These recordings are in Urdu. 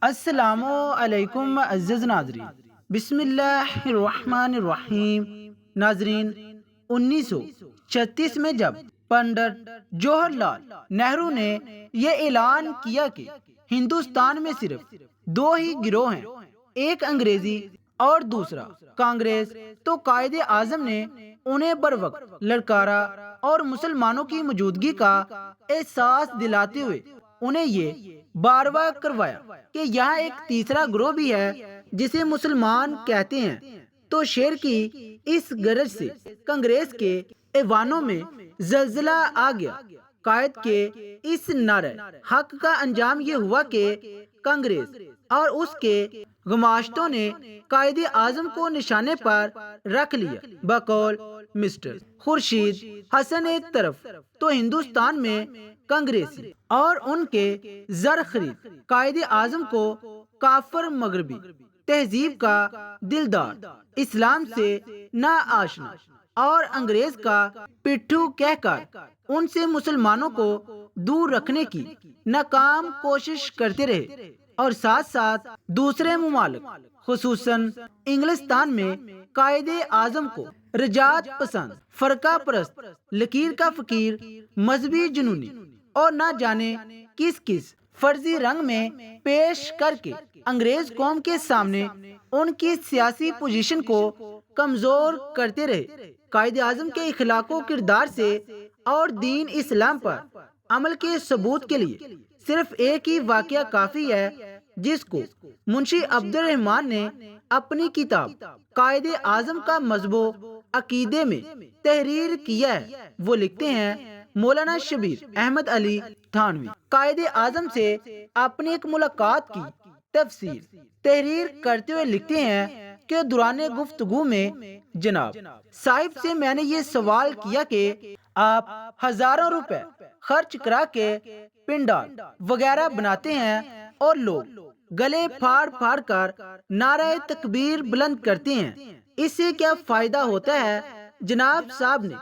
السلام علیکم عزیز ناظرین، بسم اللہ الرحمن الرحیم۔ ناظرین، 1936 میں جب پنڈت جواہر لال نہرو نے یہ اعلان کیا کہ ہندوستان میں صرف دو ہی گروہ ہیں، ایک انگریزی اور دوسرا کانگریس، تو قائد اعظم نے انہیں بروقت للکارا اور مسلمانوں کی موجودگی کا احساس دلاتے ہوئے انہیں یہ باروا کروایا کہ یہاں ایک تیسرا گروہ بھی ہے جسے مسلمان کہتے ہیں۔ تو شیر کی اس گرج سے کانگریس کے ایوانوں میں زلزلہ آ گیا۔ قائد کے اس نعرہ حق کا انجام یہ ہوا کہ کانگریس اور اس کے گماشتوں نے قائد اعظم کو نشانے پر رکھ لیا۔ بقول مسٹر خورشید حسن ایک طرف تو ہندوستان میں کانگریسی اور ان کے زر خرید قائد اعظم کو کافر مغربی تہذیب کا دلدار، اسلام سے نا آشنا اور انگریز کا پٹھو کہہ کر ان سے مسلمانوں کو دور رکھنے کی ناکام کوشش کرتے رہے، اور ساتھ ساتھ دوسرے ممالک خصوصاً انگلستان میں قائد اعظم کو رجعت پسند، فرقہ پرست، لکیر کا فقیر، مذہبی جنونی اور نہ جانے کس کس فرضی رنگ میں پیش کر کے انگریز قوم کے سامنے ان کی سیاسی پوزیشن کو کمزور کرتے رہے۔ قائد اعظم کے اخلاق و کردار سے اور دین اسلام پر عمل کے ثبوت کے لیے صرف ایک ہی واقعہ کافی ہے، جس کو منشی عبد الرحمن نے اپنی کتاب قائد اعظم کا مذہب و عقیدے میں تحریر کیا ہے۔ وہ لکھتے ہیں، مولانا شبیر احمد علی تھانوی قائد اعظم سے اپنی ایک ملاقات کی تفسیر تحریر کرتے ہوئے لکھتے ہیں کہ دوران گفتگو میں جناب صاحب سے میں نے یہ سوال کیا کہ آپ ہزاروں روپے خرچ کرا کے پنڈال وغیرہ بناتے ہیں اور لوگ گلے پھاڑ پھاڑ کر نعرہ تکبیر بلند کرتے ہیں، اس سے کیا فائدہ ہوتا ہے؟ جناب صاحب نے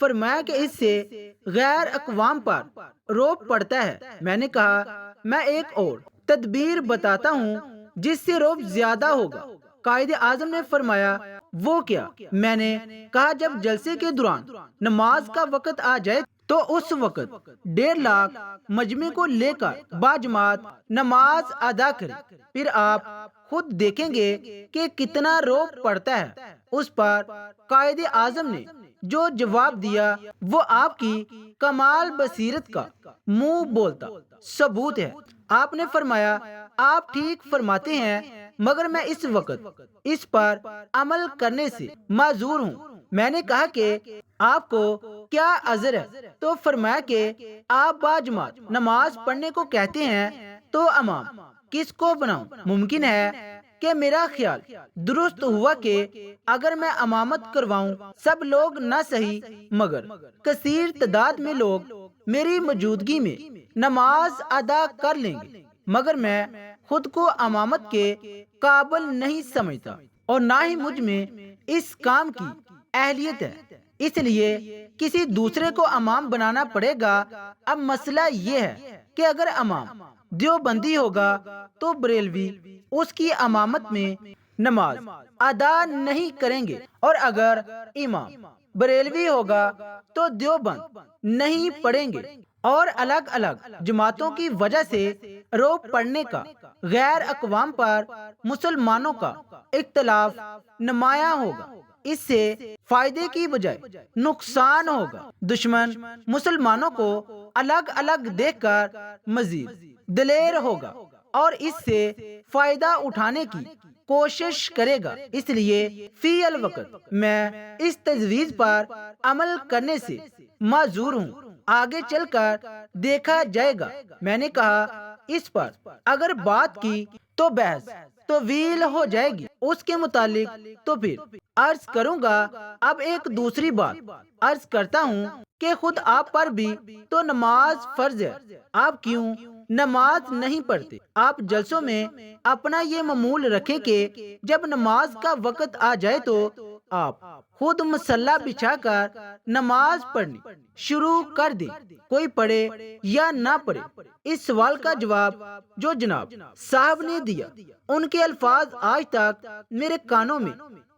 فرمایا کہ اس سے غیر اقوام پر روب پڑتا ہے۔ میں نے کہا، میں ایک اور تدبیر بتاتا ہوں جس سے روب زیادہ ہوگا۔ قائد اعظم نے فرمایا، وہ کیا؟ میں نے کہا، جب جلسے کے دوران نماز کا وقت آ جائے تو اس وقت 1.5 لاکھ مجمع کو لے کر باجماعت نماز ادا کرے، پھر آپ خود دیکھیں گے کہ کتنا روب پڑتا ہے۔ اس پر قائد اعظم نے جو جواب دیا وہ آپ کی کمال بصیرت کا منہ بولتا ثبوت ہے۔ آپ نے فرمایا، آپ ٹھیک فرماتے ہیں، مگر میں اس وقت اس پر عمل کرنے سے معذور ہوں۔ میں نے کہا کہ آپ کو کیا عذر ہے؟ تو فرمایا کہ آپ باجماعت نماز پڑھنے کو کہتے ہیں تو امام کس کو بناؤں؟ ممکن ہے کہ میرا خیال درست ہوا کہ اگر میں امامت کرواؤں سب لوگ نہ صحیح مگر کثیر تعداد میں لوگ میری موجودگی میں نماز ادا کر لیں گے، مگر میں خود کو امامت کے قابل نہیں سمجھتا اور نہ ہی مجھ میں اس کام کی اہلیت ہے، اس لیے کسی دوسرے کو امام بنانا پڑے گا۔ اب مسئلہ یہ ہے کہ اگر امام دیوبندی ہوگا تو بریلوی اس کی امامت میں نماز ادا نہیں کریں گے، اور اگر امام بریلوی ہوگا تو دیوبند نہیں پڑھیں گے، اور الگ الگ جماعتوں کی وجہ سے روب پڑنے کا غیر اقوام پر مسلمانوں کا اختلاف نمایاں ہوگا۔ اس سے فائدے کی بجائے نقصان ہوگا۔ دشمن مسلمانوں کو الگ الگ دیکھ کر مزید دلیر ہوگا اور اس سے فائدہ اٹھانے کی کوشش کرے گا۔ اس لیے فی الوقت میں اس تجویز پر عمل کرنے سے معذور ہوں، آگے چل کر دیکھا جائے گا۔ میں نے کہا، اس پر اگر بات کی تو بحث طویل ہو جائے گی، اس کے متعلق تو پھر عرض کروں گا۔ اب ایک دوسری بات عرض کرتا ہوں کہ خود آپ پر بھی تو نماز فرض ہے، آپ کیوں نماز نہیں پڑھتے؟ آپ جلسوں میں اپنا یہ معمول رکھیں کہ جب نماز کا وقت آ جائے تو آپ خود مسلح بچھا کر نماز پڑھنی شروع کر دیں، کوئی پڑھے یا نہ پڑھے۔ اس سوال کا جواب جو جناب صاحب نے دیا، ان کے الفاظ آج تک میرے کانوں میں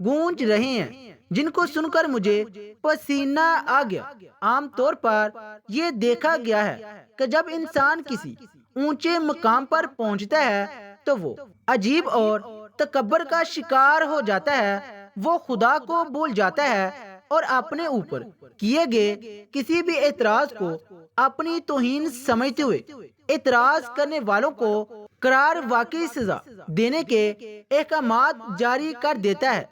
گونج رہے ہیں، جن کو سن کر مجھے پسینہ آ گیا۔ عام طور پر یہ دیکھا گیا ہے کہ جب انسان کسی اونچے مقام پر پہنچتا ہے تو وہ عجیب اور تکبر کا شکار ہو جاتا ہے، وہ خدا کو بھول جاتا ہے اور اپنے اوپر کیے گئے کسی بھی اعتراض کو اپنی توہین سمجھتے ہوئے اعتراض کرنے والوں کو قرار واقعی سزا دینے کے احکامات جاری کر دیتا ہے۔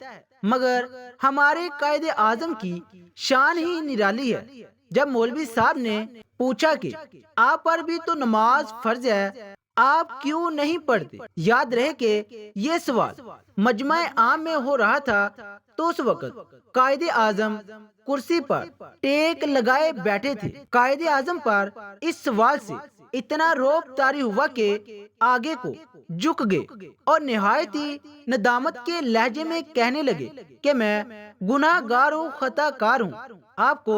مگر ہمارے قائد اعظم کی شان ہی نرالی ہے۔ جب مولوی صاحب نے پوچھا کہ آپ پر بھی تو نماز فرض ہے، آپ کیوں نہیں پڑھتے؟ یاد رہے کہ یہ سوال مجمع عام میں ہو رہا تھا تو اس وقت قائد اعظم کرسی پر ٹیک لگائے بیٹھے تھے۔ قائد اعظم پر اس سوال سے اتنا رعب طاری ہوا کہ آگے کو جھک گئے اور نہایت ہی ندامت کے لہجے میں کہنے لگے کہ میں گناہ گار ہوں، خطا کار ہوں۔ آپ کو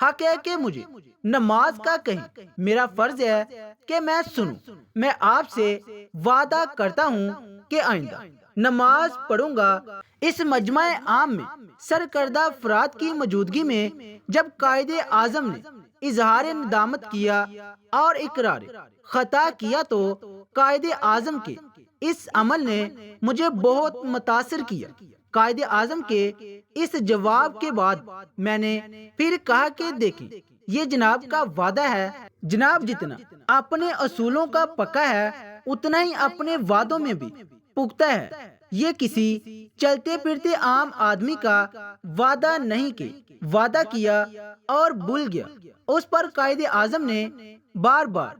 حق ہے کہ مجھے نماز کا کہیں، میرا فرض ہے کہ میں سنوں۔ میں آپ سے وعدہ کرتا ہوں کہ آئندہ نماز پڑھوں گا۔ اس مجمع عام میں سرکردہ افراد کی موجودگی میں جب قائد اعظم نے اظہار ندامت کیا اور اقرار خطا کیا تو قائد اعظم کے اس عمل نے مجھے بہت متاثر کیا۔ قائد اعظم کے اس جواب کے بعد میں نے پھر کہا کہ دیکھیں، یہ جناب کا وعدہ ہے، جناب جتنا اپنے اصولوں کا پکا ہے اتنا ہی اپنے وعدوں میں بھی پختہ ہے۔ یہ کسی چلتے پھرتے عام آدمی کا وعدہ نہیں کہ وعدہ کیا اور بھول گیا۔ اس پر قائد اعظم نے بار بار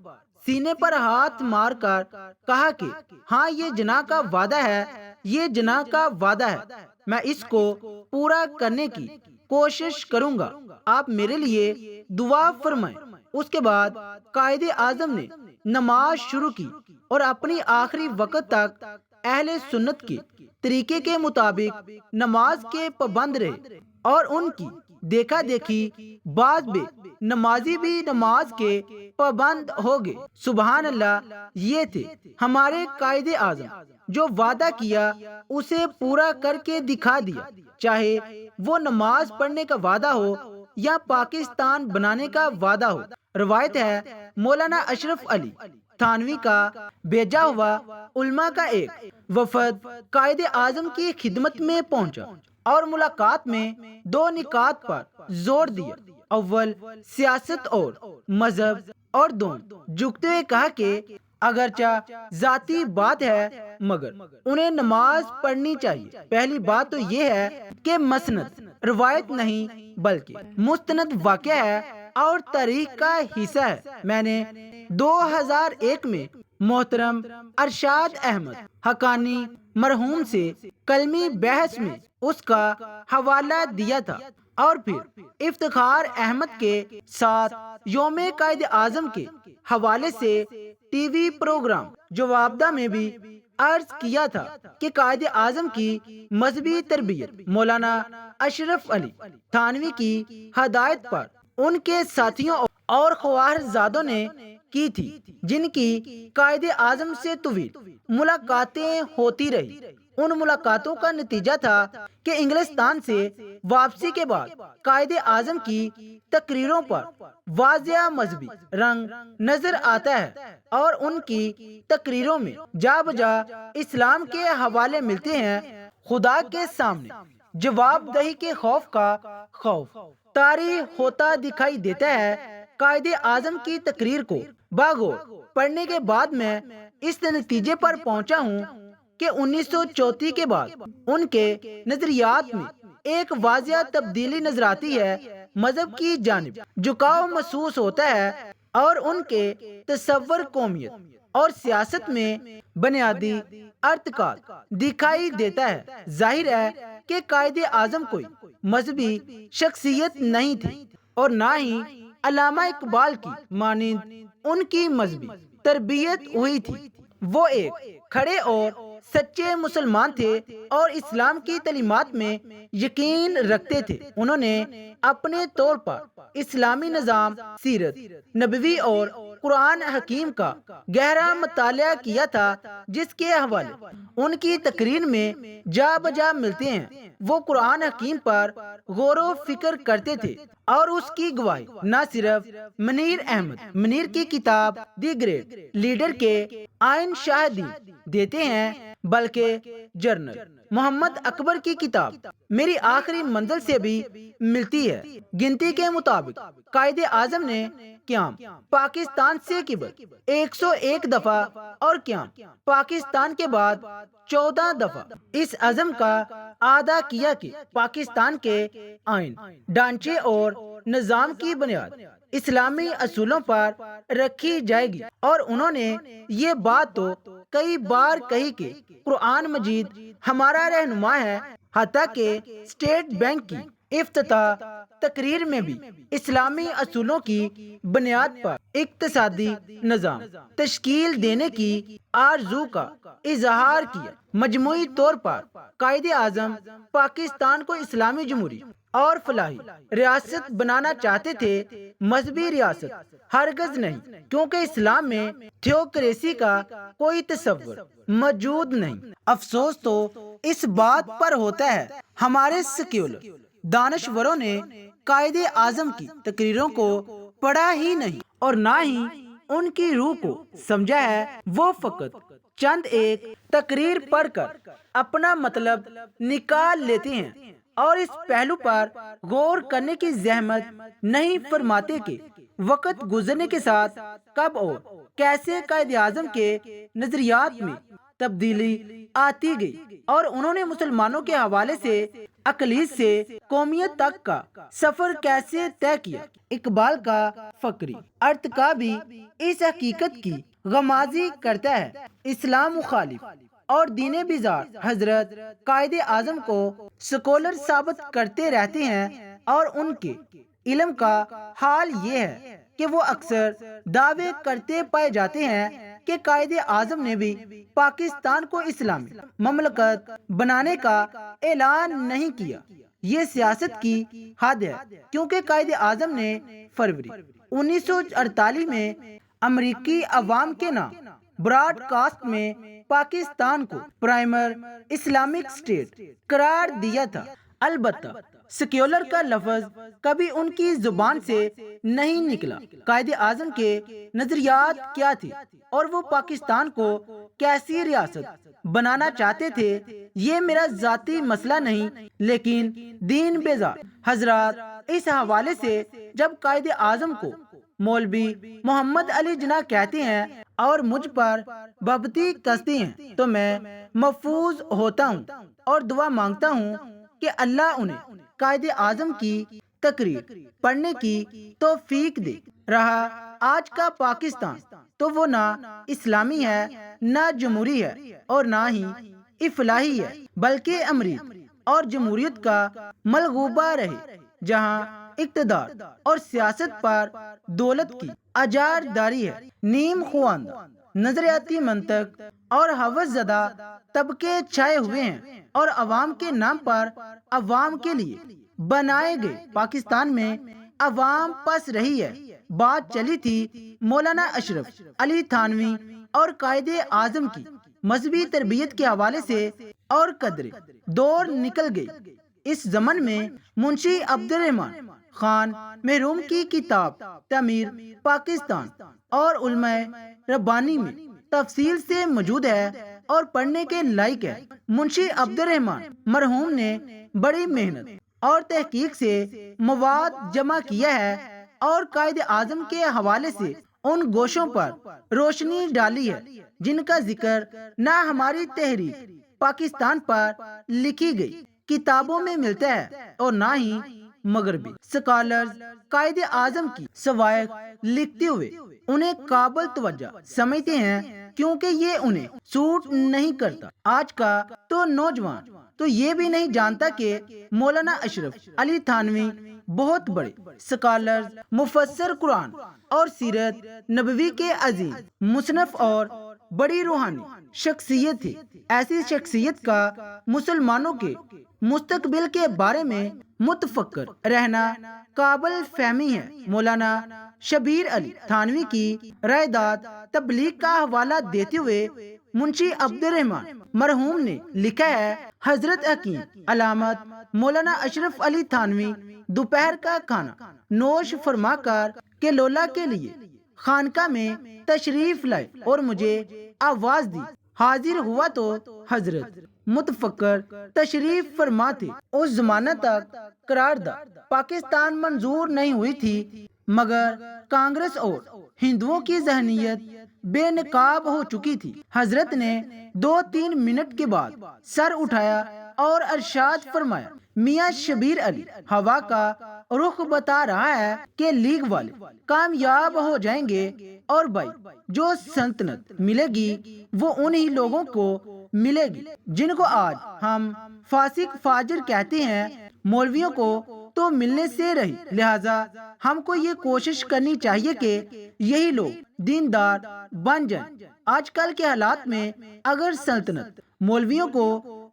سینے پر ہاتھ مار کر کہا کہ ہاں، یہ جناب کا وعدہ ہے، یہ جناب کا وعدہ ہے، میں اس کو پورا کرنے کی کوشش کروں گا، آپ میرے لیے دعا فرمائیں۔ اس کے بعد قائد اعظم نے نماز شروع کی اور اپنی آخری وقت تک اہل سنت کے طریقے کے مطابق نماز کے پابند رہے اور ان کی دیکھا دیکھی بعض بے نمازی بھی نماز کے پابند ہو گئے۔ سبحان اللہ، یہ تھے ہمارے قائد اعظم، جو وعدہ کیا اسے پورا کر کے دکھا دیا، چاہے وہ نماز پڑھنے کا وعدہ ہو یا پاکستان بنانے کا وعدہ ہو۔ روایت ہے مولانا اشرف علی تھانوی کا بھیجا ہوا علماء کا ایک وفد قائد اعظم کی خدمت میں پہنچا اور ملاقات میں دو نکات پر زور دیا۔ اول سیاست اور مذہب، اور دونوں جھکتے ہوئے کہا کہ اگرچہ ذاتی بات ہے مگر انہیں نماز پڑھنی چاہیے۔ پہلی بات تو یہ ہے کہ مسند روایت نہیں بلکہ مستند واقعہ ہے اور تاریخ کا حصہ ہے۔ میں نے 2001 میں محترم ارشاد احمد حقانی مرحوم سے کلمی بحث میں اس کا حوالہ دیا تھا اور پھر افتخار احمد کے ساتھ یوم قائد اعظم کے حوالے سے ٹی وی پروگرام جوابدہ میں بھی عرض کیا تھا کہ قائد اعظم کی مذہبی تربیت مولانا اشرف علی تھانوی کی ہدایت پر ان کے ساتھیوں اور خواہرزادوں نے کی تھی، جن کی قائد اعظم سے طویل ملاقاتیں ہوتی رہی۔ ان ملاقاتوں کا نتیجہ تھا کہ انگلستان سے واپسی کے بعد قائد اعظم کی تقریروں پر واضح مذہبی رنگ نظر آتا ہے اور ان کی تقریروں میں جا بجا اسلام کے حوالے ملتے ہیں۔ خدا کے سامنے جواب دہی کے خوف کا خوف طاری ہوتا دکھائی دیتا ہے۔ قائد اعظم کی تقریر کو باغور پڑھنے کے بعد میں اس نتیجے پر پہنچا ہوں کہ 1934 کے بعد ان کے نظریات میں ایک واضح تبدیلی نظر آتی ہے، مذہب کی جانب جھکاؤ محسوس ہوتا ہے اور ان کے تصور قومیت اور سیاست میں بنیادی ارتقاء دکھائی دیتا ہے۔ ظاہر ہے کہ قائد اعظم کوئی مذہبی شخصیت نہیں تھی اور نہ ہی علامہ اقبال کی مانند ان کی مذہبی تربیت ہوئی تھی۔ وہ ایک کھڑے اور سچے مسلمان تھے اور اسلام کی تعلیمات میں یقین رکھتے تھے۔ انہوں نے اپنے طور پر اسلامی نظام، سیرت نبوی اور قرآن حکیم کا گہرا مطالعہ کیا تھا، جس کے حوالے ان کی تقریر میں جا بجا ملتے ہیں۔ وہ قرآن حکیم پر غور و فکر کرتے تھے اور اس کی گواہی نہ صرف منیر احمد منیر کی کتاب دی گریٹ لیڈر کے آئین شاہدین دیتے ہیں، بلکہ جنرل محمد اکبر کی کتاب میری آخری منزل سے بھی ملتی ہے۔ گنتی کے مطابق قائد اعظم نے قیام پاکستان سے قبل 101 دفعہ اور قیام پاکستان کے بعد 14 دفعہ اس عزم کا اعادہ کیا کہ پاکستان کے آئین، ڈھانچے اور نظام کی بنیاد اسلامی اصولوں پر رکھی جائے گی، اور انہوں نے یہ بات تو کئی بار کہی کہ قرآن مجید ہمارا رہنما ہے۔ حتیٰ کہ اسٹیٹ بینک کی افتتاح تقریر میں بھی اسلامی اصولوں کی بنیاد پر اقتصادی نظام تشکیل دینے کی آرزو کا اظہار کیا۔ مجموعی طور پر قائد اعظم پاکستان کو اسلامی جمہوری اور فلاحی ریاست بنانا چاہتے تھے، مذہبی ریاست ہرگز نہیں، کیونکہ اسلام میں تھیوکریسی کا کوئی تصور موجود نہیں۔ افسوس تو اس بات پر ہوتا ہے ہمارے سیکولر دانشوروں نے قائد اعظم کی تقریروں کو پڑھا ہی نہیں اور نہ ہی ان کی روح کو سمجھا ہے۔ وہ فقط چند ایک تقریر پڑھ کر اپنا مطلب نکال لیتے ہیں اور اس پہلو پر غور کرنے کی زحمت نہیں فرماتے کہ وقت گزرنے کے ساتھ کب اور کیسے قائد اعظم کے نظریات میں تبدیلی آتی گئی اور انہوں نے مسلمانوں کے حوالے سے اقلیت سے قومیت تک کا سفر کیسے طے کیا۔ اقبال کا فقری ارتقا بھی اس حقیقت کی غمازی کرتا ہے۔ اسلام مخالف اور دین بیزار حضرت قائد اعظم کو سیکولر ثابت کرتے رہتے ہیں، اور ان کے علم کا حال یہ ہے کہ وہ اکثر دعوے کرتے پائے جاتے ہیں کہ قائد اعظم نے بھی پاکستان کو اسلامی مملکت بنانے کا اعلان نہیں کیا۔ یہ سیاست کی حد ہے، کیونکہ قائد اعظم نے فروری 1948 میں امریکی عوام کے نام براڈ کاسٹ میں پاکستان کو پرائمر اسلامک اسٹیٹ قرار دیا تھا۔ البتہ سیکولر کا لفظ کبھی ان کی زبان سے نہیں نکلا۔ قائد اعظم کے نظریات کیا تھے اور وہ پاکستان کو کیسی ریاست بنانا چاہتے تھے، یہ میرا ذاتی مسئلہ نہیں، لیکن دین بیزار حضرات اس حوالے سے جب قائد اعظم کو مولوی محمد علی جناح کہتے ہیں اور مجھ پر بھبتی کستے ہیں تو میں محفوظ ہوتا ہوں اور دعا مانگتا ہوں کہ اللہ انہیں قائد اعظم کی تقریر پڑھنے کی توفیق دے۔ رہا آج کا پاکستان تو وہ نہ اسلامی ہے، نہ جمہوری ہے اور نہ ہی افلاحی ہے، بلکہ امریت اور جمہوریت کا ملغوبہ رہے، جہاں اقتدار اور سیاست پر دولت کی اجار داری ہے۔ نیم خواندہ نظریاتی منطق اور ہوس زدہ طبقے چھائے ہوئے ہیں اور عوام کے نام پر عوام کے لیے بنائے گئے پاکستان میں عوام پس رہی ہے۔ بات چلی تھی مولانا اشرف علی تھانوی اور قائد اعظم کی مذہبی تربیت کے حوالے سے، اور قدر دور نکل گئی۔ اس زمن میں منشی عبد الرحمن خان محروم کی کتاب تعمیر پاکستان اور علماء ربانی میں تفصیل سے موجود ہے اور پڑھنے کے لائق ہے۔ منشی عبد الرحمن مرحوم نے بڑی محنت اور تحقیق سے مواد جمع کیا ہے اور قائد اعظم کے حوالے سے ان گوشوں پر روشنی ڈالی ہے جن کا ذکر نہ ہماری تحریک پاکستان پر لکھی گئی کتابوں میں ملتا ہے اور نہ ہی مغربی اسکالرز قائد اعظم کی سوائے لکھتے ہوئے انہیں قابل توجہ سمجھتے ہیں، کیونکہ یہ انہیں سوٹ نہیں کرتا۔ آج کا تو نوجوان تو یہ بھی نہیں جانتا کہ مولانا اشرف علی تھانوی بہت بڑے اسکالرز، مفسر قرآن اور سیرت نبوی کے عظیم مصنف اور بڑی روحانی شخصیت تھی۔ ایسی شخصیت کا مسلمانوں کے مستقبل کے بارے میں متفکر رہنا قابل فہمی ہے۔ مولانا شبیر علی تھانوی کی رائے تبلیغ کا حوالہ دیتے ہوئے منشی عبد الرحمان مرحوم نے لکھا ہے، حضرت حکیم علامت مولانا اشرف علی تھانوی دوپہر کا کھانا نوش فرما کر کیلولا کے لیے خانقاہ میں تشریف لائے اور مجھے آواز دی۔ حاضر ہوا تو حضرت متفکر تشریف فرما تھے۔ اس زمانہ تک قرارداد پاکستان منظور نہیں ہوئی تھی، مگر کانگریس اور ہندوؤں کی ذہنیت بے نقاب ہو چکی تھی۔ حضرت نے 2-3 منٹ کے بعد سر اٹھایا اور ارشاد فرمایا، میاں شبیر علی، ہوا کا رخ بتا رہا ہے کہ لیگ والے کامیاب ہو جائیں گے، اور بھائی جو سلطنت ملے گی وہ انہی لوگوں کو ملے گی جن کو آج ہم فاسق فاجر کہتے ہیں۔ مولویوں کو تو ملنے سے رہی، لہٰذا ہم کو یہ کوشش کرنی چاہیے کہ یہی لوگ دیندار بن جائیں۔ آج کل کے حالات میں اگر سلطنت مولویوں کو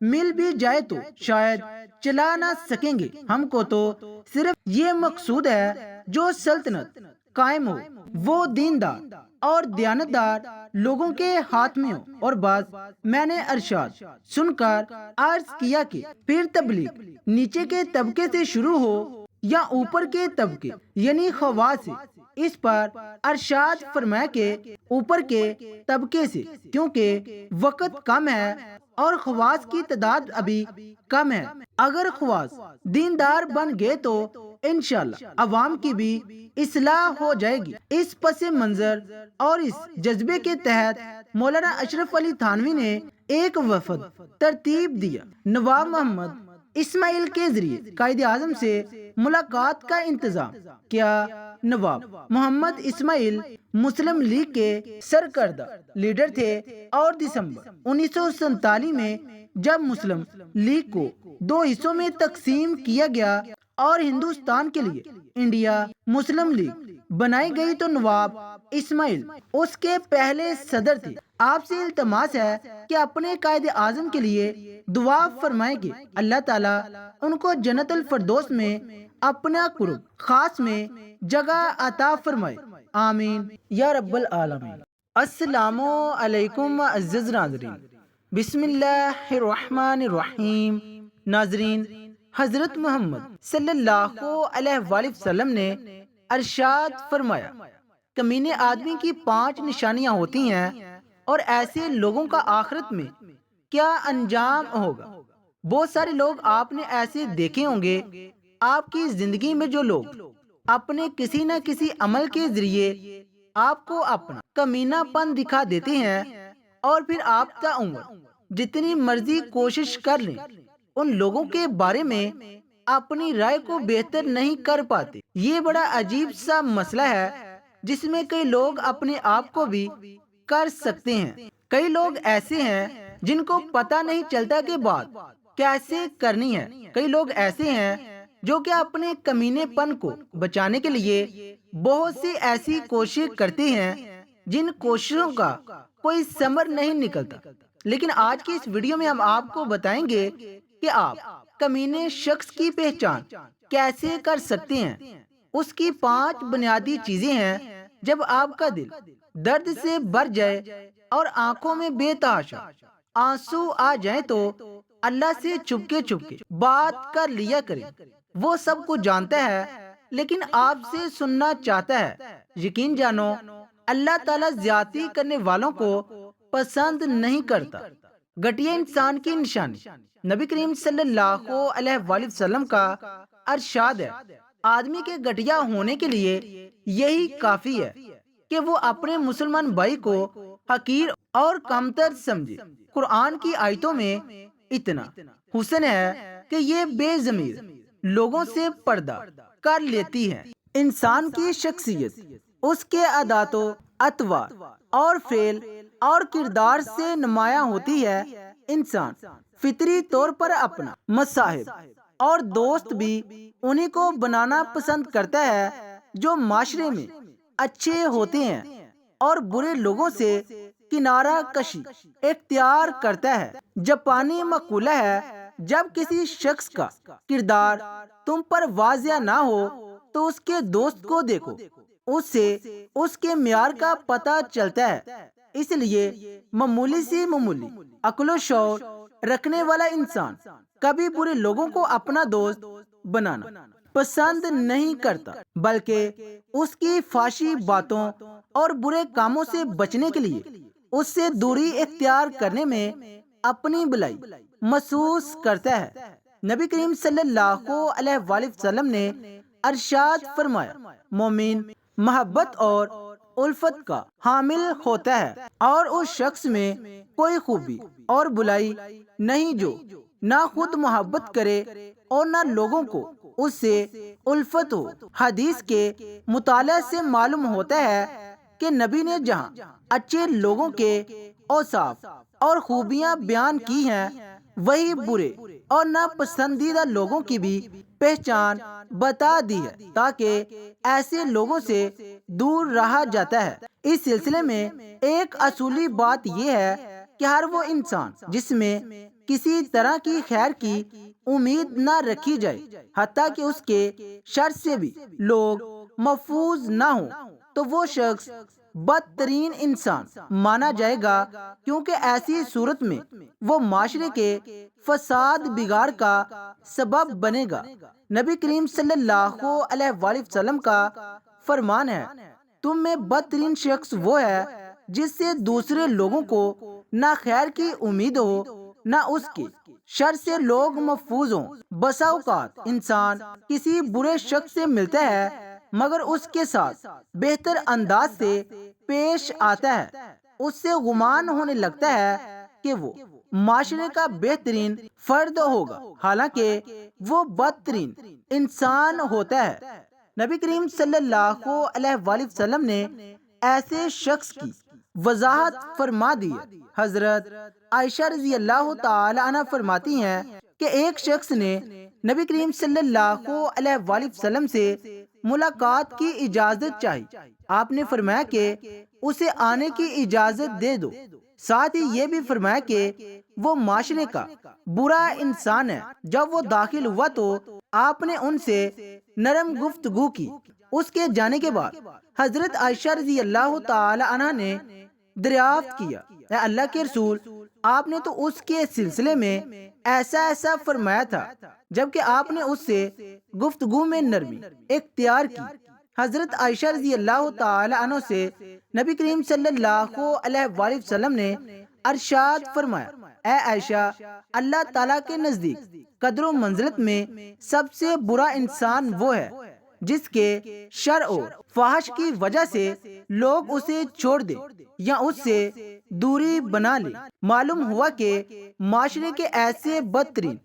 مل بھی جائے تو شاید چلا نہ سکیں گے۔ ہم کو تو صرف یہ مقصود ہے جو سلطنت قائم ہو وہ دیندار اور دیانتدار لوگوں کے ہاتھ میں ہو۔ اور بس میں نے ارشاد سن کر عرض کیا کہ پھر تبلیغ نیچے کے طبقے سے شروع ہو یا اوپر کے طبقے یعنی خواص سے؟ اس پر ارشاد فرمایا کہ اوپر کے طبقے سے، کیونکہ وقت کم ہے اور خواص کی تعداد ابھی کم ہے۔ اگر خواص دیندار بن گئے تو انشاءاللہ عوام کی بھی اصلاح ہو جائے گی۔ اس پس منظر اور اس جذبے کے تحت مولانا اشرف علی تھانوی نے ایک وفد ترتیب دیا۔ نواب محمد اسماعیل کے ذریعے قائد اعظم سے ملاقات کا انتظام کیا۔ نواب محمد اسماعیل مسلم لیگ کے سرکردہ لیڈر تھے اور دسمبر 1947 میں جب مسلم لیگ کو 2 حصوں میں تقسیم کیا گیا اور ہندوستان کے لیے انڈیا مسلم لیگ بنائی گئی تو نواب اسماعیل اس کے پہلے صدر تھے۔ آپ سے التماس ہے کہ اپنے قائد اعظم کے لیے دعا فرمائیں کہ اللہ تعالیٰ ان کو جنت الفردوس میں اپنا قرب خاص میں جگہ عطا فرمائے، آمین یا رب العالمین۔ السلام علیکم معزز ناظرین، بسم اللہ الرحمن الرحیم۔ ناظرین، حضرت محمد صلی اللہ علیہ وآلہ وسلم نے ارشاد فرمایا، کمینے آدمی کی 5 نشانیاں ہوتی ہیں اور ایسے لوگوں کا آخرت میں کیا انجام ہوگا۔ بہت سارے لوگ آپ نے ایسے دیکھے ہوں گے، آپ کی زندگی میں جو لوگ اپنے کسی نہ کسی عمل کے ذریعے آپ کو اپنا کمینہ پن دکھا دیتے ہیں، اور پھر آپ تا عمر جتنی مرضی کوشش کر لیں ان لوگوں کے بارے میں اپنی رائے کو بہتر نہیں کر پاتے۔ یہ بڑا عجیب سا مسئلہ ہے جس میں کئی لوگ اپنے آپ کو بھی کر سکتے ہیں۔ کئی لوگ ایسے ہیں جن کو پتہ نہیں چلتا کہ بات کیسے کرنی ہے۔ کئی لوگ ایسے ہیں جو کہ اپنے کمینے پن کو بچانے کے لیے بہت سی ایسی کوشش کرتے ہیں جن کوششوں کا کوئی ثمر نہیں نکلتا۔ لیکن آج کی اس ویڈیو میں ہم آپ کو بتائیں گے کہ آپ کمینے شخص کی پہچان کیسے کر سکتے ہیں۔ اس کی 5 بنیادی چیزیں ہیں۔ جب آپ کا دل درد سے بھر جائے اور آنکھوں میں بے تحاشا آنسو آ جائیں تو اللہ سے چپکے چپکے بات کر لیا کریں۔ وہ سب کچھ جانتا ہے لیکن آپ سے سننا چاہتا ہے۔ یقین جانو اللہ تعالیٰ زیادتی کرنے والوں کو پسند نہیں کرتا۔ گھٹیا انسان کی نشانی، نبی کریم صلی اللہ علیہ وآلہ وسلم کا ارشاد ہے، آدمی کے گھٹیا ہونے کے لیے یہی کافی ہے کہ وہ اپنے مسلمان بھائی کو حقیر اور کمتر سمجھے۔ قرآن کی آیتوں میں اتنا حسن ہے کہ یہ بے ضمیر لوگوں سے پردہ کر لیتی ہے۔ انسان کی شخصیت اس کے عادات و اطوار اور فعل اور کردار سے نمایاں ہوتی ہے۔ انسان فطری طور پر اپنا مصاحب اور دوست بھی انہی کو بنانا پسند کرتا ہے جو معاشرے میں اچھے ہوتے ہیں اور برے لوگوں سے کنارہ کشی اختیار کرتا ہے۔ جاپانی مقولہ ہے، جب کسی شخص کا کردار تم پر واضح نہ ہو تو اس کے دوست کو دیکھو، اس سے اس کے معیار کا پتہ چلتا ہے۔ اس لیے معمولی عقل و شعور رکھنے والا انسان کبھی برے لوگوں کو اپنا دوست بنانا پسند نہیں کرتا، بلکہ اس کی فحاشی باتوں اور برے کاموں سے بچنے کے لیے اس سے دوری اختیار کرنے میں اپنی بھلائی محسوس کرتا ہے۔ نبی کریم صلی اللہ علیہ وآلہ وسلم نے ارشاد فرمایا، مومن محبت اور الفت کا حامل ہوتا ہے، اور اس شخص میں کوئی خوبی اور بلائی نہیں جو نہ خود محبت کرے اور نہ لوگوں کو اس سے الفت ہو۔ حدیث کے مطالعے سے معلوم ہوتا ہے کہ نبی نے جہاں اچھے لوگوں کے اوصاف اور خوبیاں بیان کی ہیں، وہی برے اور ناپسندیدہ لوگوں کی بھی پہچان بتا دی ہے، تاکہ ایسے لوگوں سے دور رہا جاتا ہے۔ اس سلسلے میں ایک اصولی بات یہ ہے کہ ہر وہ انسان جس میں کسی طرح کی خیر کی امید نہ رکھی جائے، حتیٰ کہ اس کے شر سے بھی لوگ محفوظ نہ ہوں، تو وہ شخص بدترین انسان مانا جائے گا، کیونکہ ایسی صورت میں وہ معاشرے کے فساد بگاڑ کا سبب بنے گا۔ نبی کریم صلی اللہ علیہ وآلہ وسلم کا فرمان ہے، تم میں بدترین شخص وہ ہے جس سے دوسرے لوگوں کو نہ خیر کی امید ہو نہ اس کے شر سے لوگ محفوظ ہوں۔ بسا اوقات انسان کسی برے شخص سے ملتا ہے مگر اس کے ساتھ بہتر انداز سے پیش آتا ہے، اس سے گمان ہونے لگتا ہے کہ وہ معاشرے کا بہترین فرد ہوگا، حالانکہ وہ بدترین انسان ہوتا ہے۔ نبی کریم صلی اللہ علیہ وآلہ وسلم نے ایسے شخص کی وضاحت فرما دی ہے۔ حضرت عائشہ رضی اللہ تعالی عنہ فرماتی ہیں کہ ایک شخص نے نبی کریم صلی اللہ علیہ وآلہ وسلم سے ملاقات کی اجازت چاہی۔ آپ نے فرمایا کہ اسے آنے کی اجازت دے دو، ساتھ ہی یہ بھی فرمایا کہ وہ معاشرے کا برا انسان ہے۔ جب وہ داخل ہوا تو آپ نے ان سے نرم گفتگو کی۔ اس کے جانے کے بعد حضرت عائشہ رضی اللہ تعالی عنہ نے دریافت کیا، اے اللہ کے رسول، آپ نے تو اس کے سلسلے میں ایسا فرمایا تھا، جبکہ آپ نے اس سے گفتگو میں نرمی اختیار کی۔ حضرت عائشہ رضی اللہ تعالی عنہ سے نبی کریم صلی اللہ علیہ وآلہ وسلم نے ارشاد فرمایا، اے عائشہ، اللہ تعالیٰ کے نزدیک قدر و منزلت میں سب سے برا انسان وہ ہے جس کے شر اور فحش کی وجہ سے لوگ اسے چھوڑ دیں یا اس سے دوری بنا لیں۔ معلوم ہوا کہ معاشرے کے ایسے بدترین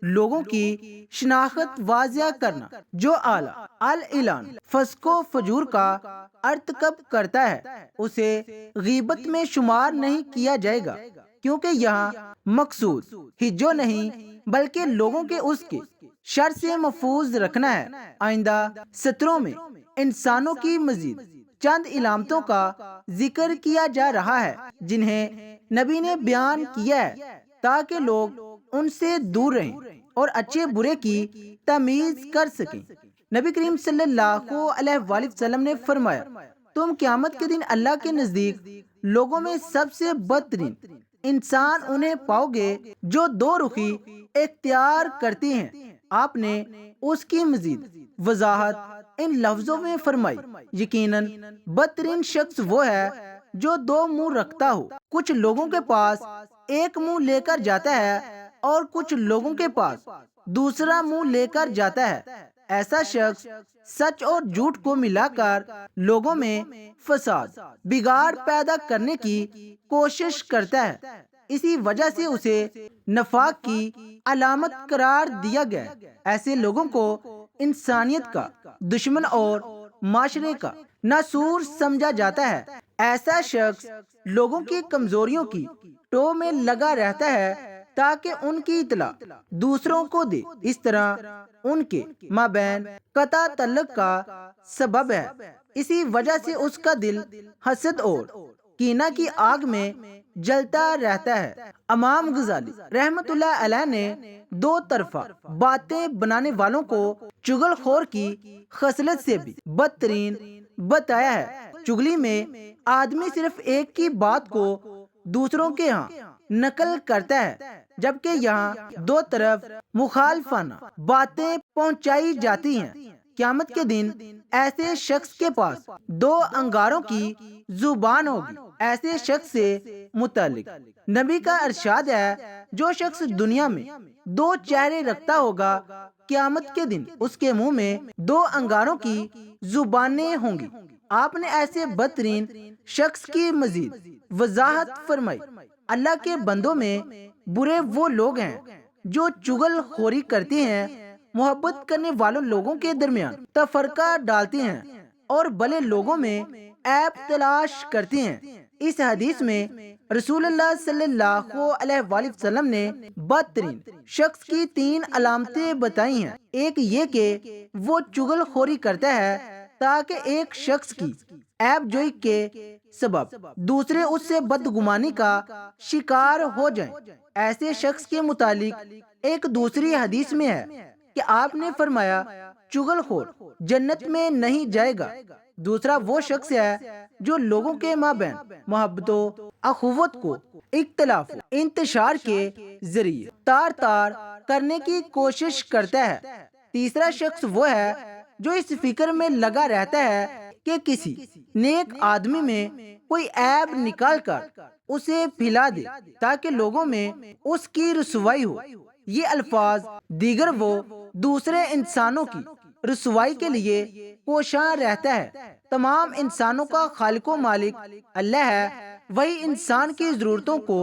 لوگوں کی شناخت واضح کرنا جو اعلیٰ الاعلان فسق و فجور کا ارتکاب کرتا ہے، اسے غیبت میں شمار نہیں کیا جائے گا، کیونکہ یہاں مقصود ہجو نہیں بلکہ لوگوں کے اس کے شر سے محفوظ رکھنا ہے۔ آئندہ سطروں میں انسانوں کی مزید چند علامتوں کا ذکر کیا جا رہا ہے جنہیں نبی نے بیان کیا ہے تاکہ لوگ ان سے دور رہیں اور اچھے برے کی تمیز کر سکیں۔ نبی کریم صلی اللہ علیہ وآلہ وسلم نے فرمایا، تم قیامت کے دن اللہ کے نزدیک لوگوں میں سب سے بدترین انسان انہیں پاؤ گے جو دو رخی اختیار کرتے ہیں۔ آپ نے اس کی مزید وضاحت ان لفظوں میں فرمائی، یقیناً بدترین شخص وہ ہے جو دو منہ رکھتا ہو، کچھ لوگوں کے پاس ایک منہ لے کر جاتا ہے اور کچھ لوگوں کے پاس دوسرا منہ لے کر جاتا ہے۔ ایسا شخص سچ اور جھوٹ کو ملا کر لوگوں میں فساد بگاڑ پیدا کرنے کی کوشش کرتا ہے، اسی وجہ سے اسے نفاق کی علامت قرار دیا گیا ہے۔ ایسے لوگوں کو انسانیت کا دشمن اور معاشرے کا ناسور سمجھا جاتا ہے۔ ایسا شخص لوگوں کی کمزوریوں کی ٹو میں لگا رہتا ہے تاکہ ان کی اطلاع دوسروں کو دے، اس طرح ان کے مابین قطع تعلق کا سبب ہے۔ اسی وجہ سے اس کا دل حسد اور کینہ کی آگ میں جلتا رہتا ہے۔ امام غزالی رحمت اللہ علیہ نے دو طرفہ باتیں بنانے والوں کو چغل خور کی خصلت سے بھی بدترین بتایا ہے۔ چغلی میں آدمی صرف ایک کی بات کو دوسروں کے ہاں نقل کرتا ہے، جبکہ یہاں دو طرف مخالفانہ باتیں پہنچائی جاتی ہیں۔ قیامت کے دن ایسے شخص کے پاس دو انگاروں کی زبان ہوگی۔ ایسے شخص سے متعلق نبی کا ارشاد ہے، جو شخص دنیا میں دو چہرے رکھتا ہوگا، قیامت کے دن اس کے منہ میں دو انگاروں کی زبانیں ہوں گی۔ آپ نے ایسے بدترین شخص کی مزید وضاحت فرمائی۔ اللہ کے بندوں میں برے وہ لوگ ہیں جو چغل خوری کرتے ہیں، محبت کرنے والوں لوگوں کے درمیان تفرقہ ڈالتے ہیں اور بھلے لوگوں میں عیب تلاش کرتے ہیں۔ اس حدیث میں رسول اللہ صلی اللہ علیہ وآلہ وسلم نے بدترین شخص کی 3 علامتیں بتائی ہیں۔ ایک یہ کہ وہ چغل خوری کرتا ہے تاکہ ایک شخص کی عیب جوئی کے سبب دوسرے اس سے بدگمانی کا شکار ہو جائیں۔ ایسے شخص کے متعلق ایک دوسری حدیث میں ہے کہ آپ نے فرمایا، چغل خور جنت میں نہیں جائے گا۔ دوسرا وہ شخص ہے جو لوگوں کے مابین محبت و اخوت کو اختلاف و انتشار کے ذریعے تار تار کرنے کی کوشش کرتا ہے۔ تیسرا شخص وہ ہے جو اس فکر میں لگا رہتا ہے کہ کسی نیک آدمی میں کوئی عیب نکال کر اسے پھیلا دے تاکہ لوگوں میں اس کی رسوائی ہو۔ یہ الفاظ دیگر وہ دوسرے انسانوں کی رسوائی کے لیے کوشاں رہتا ہے۔ تمام انسانوں کا خالق و مالک اللہ ہے، وہی انسان کی ضرورتوں کو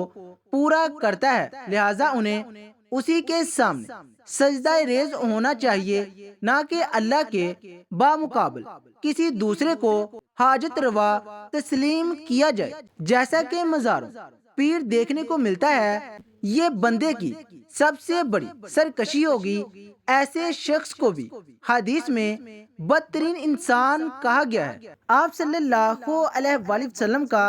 پورا کرتا ہے، لہٰذا انہیں اسی کے سامنے سجدہ ریز ہونا چاہیے، نہ کہ اللہ کے بامقابل کسی دوسرے کو حاجت روا تسلیم کیا جائے۔ جیسا کہ مزاروں پیر دیکھنے کو ملتا ہے، یہ بندے کی سب سے بڑی سرکشی ہوگی۔ ایسے شخص کو بھی حدیث میں بدترین انسان کہا گیا ہے۔ آپ صلی اللہ علیہ وآلہ وسلم کا